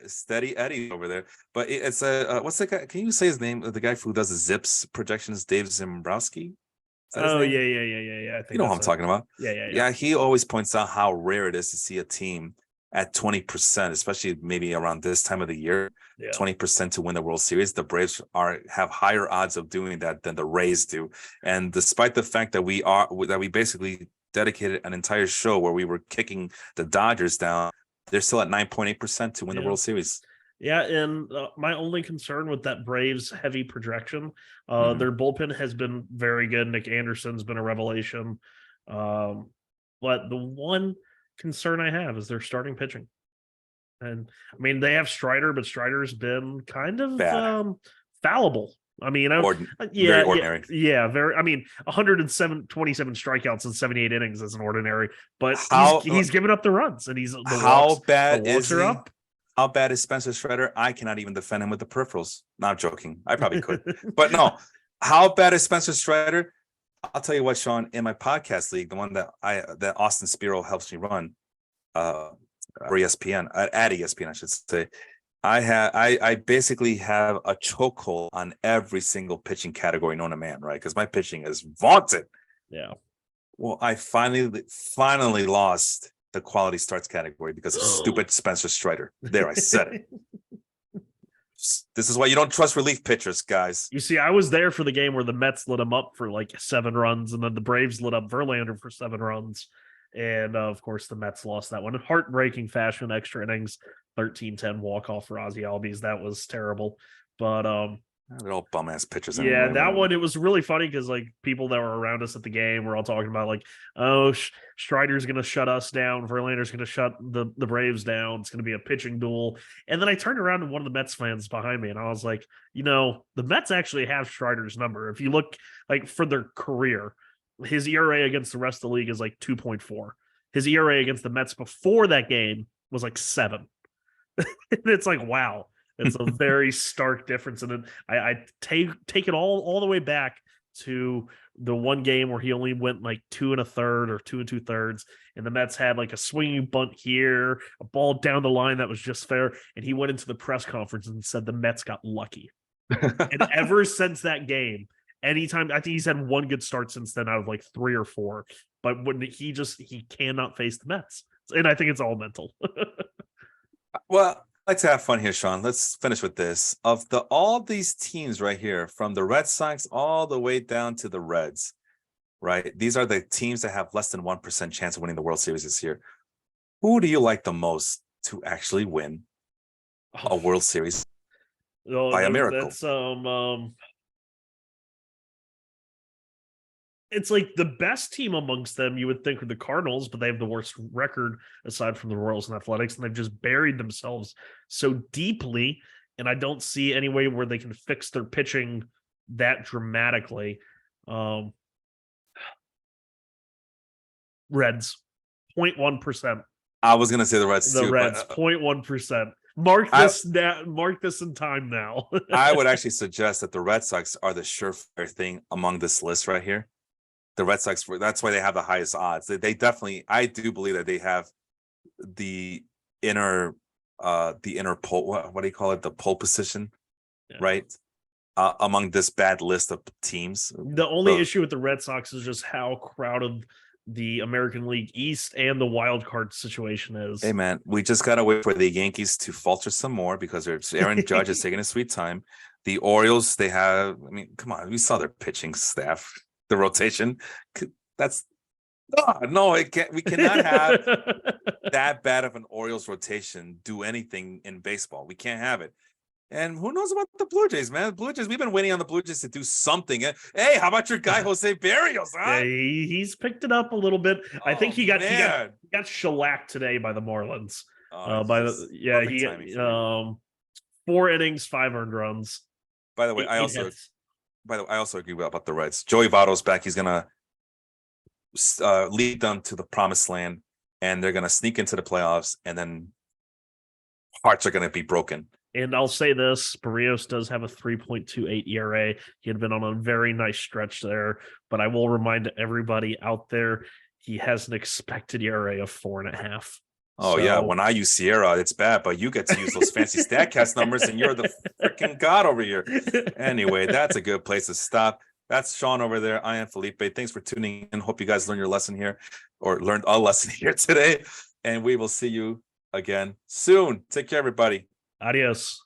steady Eddie over there. But it's what's the guy? Can you say his name? The guy who does the Zips projections, Dave Zimbrowski. Oh yeah. I think you know what I'm talking about. Yeah. He always points out how rare it is to see a team at 20%, especially maybe around this time of the year, 20% to win the World Series. The Braves have higher odds of doing that than the Rays do. And despite the fact that we basically dedicated an entire show where we were kicking the Dodgers down, they're still at 9.8% to win the World Series. Yeah, and my only concern with that Braves heavy projection, their bullpen has been very good. Nick Anderson's been a revelation. But the one concern I have is their starting pitching. And I mean, they have Strider, but Strider's been kind of fallible. I mean, very ordinary. Very. I mean, 27 strikeouts in 78 innings is an ordinary, but he's given up the runs, and how bad is he? How bad is Spencer Strider? I cannot even defend him with the peripherals. Not joking. I probably could, but no. How bad is Spencer Strider? I'll tell you what, Sean. In my podcast league, the one that Austin Spiro helps me run, for ESPN at ESPN, I should say. I basically have a chokehold on every single pitching category known to man, right? Because my pitching is vaunted. Yeah. Well, I finally lost the quality starts category because of stupid Spencer Strider. There, I said it. This is why you don't trust relief pitchers, guys. You see, I was there for the game where the Mets lit him up for like 7 runs, and then the Braves lit up Verlander for 7 runs. And of course, the Mets lost that one in heartbreaking fashion, extra innings, 13-10 walk-off for Ozzie Albies. That was terrible. But they're all bum-ass pitchers. Yeah, anyway. That one, it was really funny because like people that were around us at the game were all talking about like, oh, Strider's going to shut us down. Verlander's going to shut the Braves down. It's going to be a pitching duel. And then I turned around to one of the Mets fans behind me and I was like, the Mets actually have Strider's number. If you look like for their career, his ERA against the rest of the league is like 2.4. His ERA against the Mets before that game was like 7. It's like, wow. It's a very stark difference. And then I take it all the way back to the one game where he only went like 2 1/3 or 2 2/3, and the Mets had like a swinging bunt here, a ball down the line that was just fair, and he went into the press conference and said the Mets got lucky. And ever since that game, anytime, I think he's had one good start since then out of like 3 or 4, but when he cannot face the Mets, and I think it's all mental. Well, I'd like to have fun here, Sean. Let's finish with this. Of all these teams right here, from the Red Sox all the way down to the Reds, right? These are the teams that have less than 1% chance of winning the World Series this year. Who do you like the most to actually win a World Series by a miracle? That's it's like the best team amongst them you would think are the Cardinals, but they have the worst record aside from the Royals and Athletics, and they've just buried themselves so deeply, and I don't see any way where they can fix their pitching that dramatically. Reds, 0.1%. I was gonna say the Reds The too. Reds, 0.1%. Mark this in time now. I would actually suggest that the Red Sox are the surefire thing among this list right here. The Red Sox, that's why they have the highest odds. They definitely, I do believe that they have the inner pole. What do you call it? The pole position, right? Among this bad list of teams. The only issue with the Red Sox is just how crowded the American League East and the wild card situation is. Hey man, we just gotta wait for the Yankees to falter some more because Aaron Judge is taking a sweet time. The Orioles, they have, I mean, come on, we saw their pitching staff, the rotation. That's no, it can't. We cannot have that bad of an Orioles rotation do anything in baseball. We can't have it. And who knows about the Blue Jays, man? The Blue Jays, we've been waiting on the Blue Jays to do something. Hey, how about your guy Jose Barrios? Huh? Yeah, he's picked it up a little bit. I think he got shellacked today by the Marlins. He got 4 innings, 5 earned runs. By the way, I also agree about the Reds. Joey Votto's back. He's gonna lead them to the promised land, and they're gonna sneak into the playoffs, and then hearts are gonna be broken. And I'll say this, Barrios does have a 3.28 ERA. He had been on a very nice stretch there, but I will remind everybody out there, he has an expected ERA of 4.5. Oh, yeah. When I use Sierra, it's bad, but you get to use those fancy StatCast numbers, and you're the freaking god over here. Anyway, that's a good place to stop. That's Sean over there. I am Felipe. Thanks for tuning in. Hope you guys learned your lesson here, or learned a lesson here today. And we will see you again soon. Take care, everybody. Adios.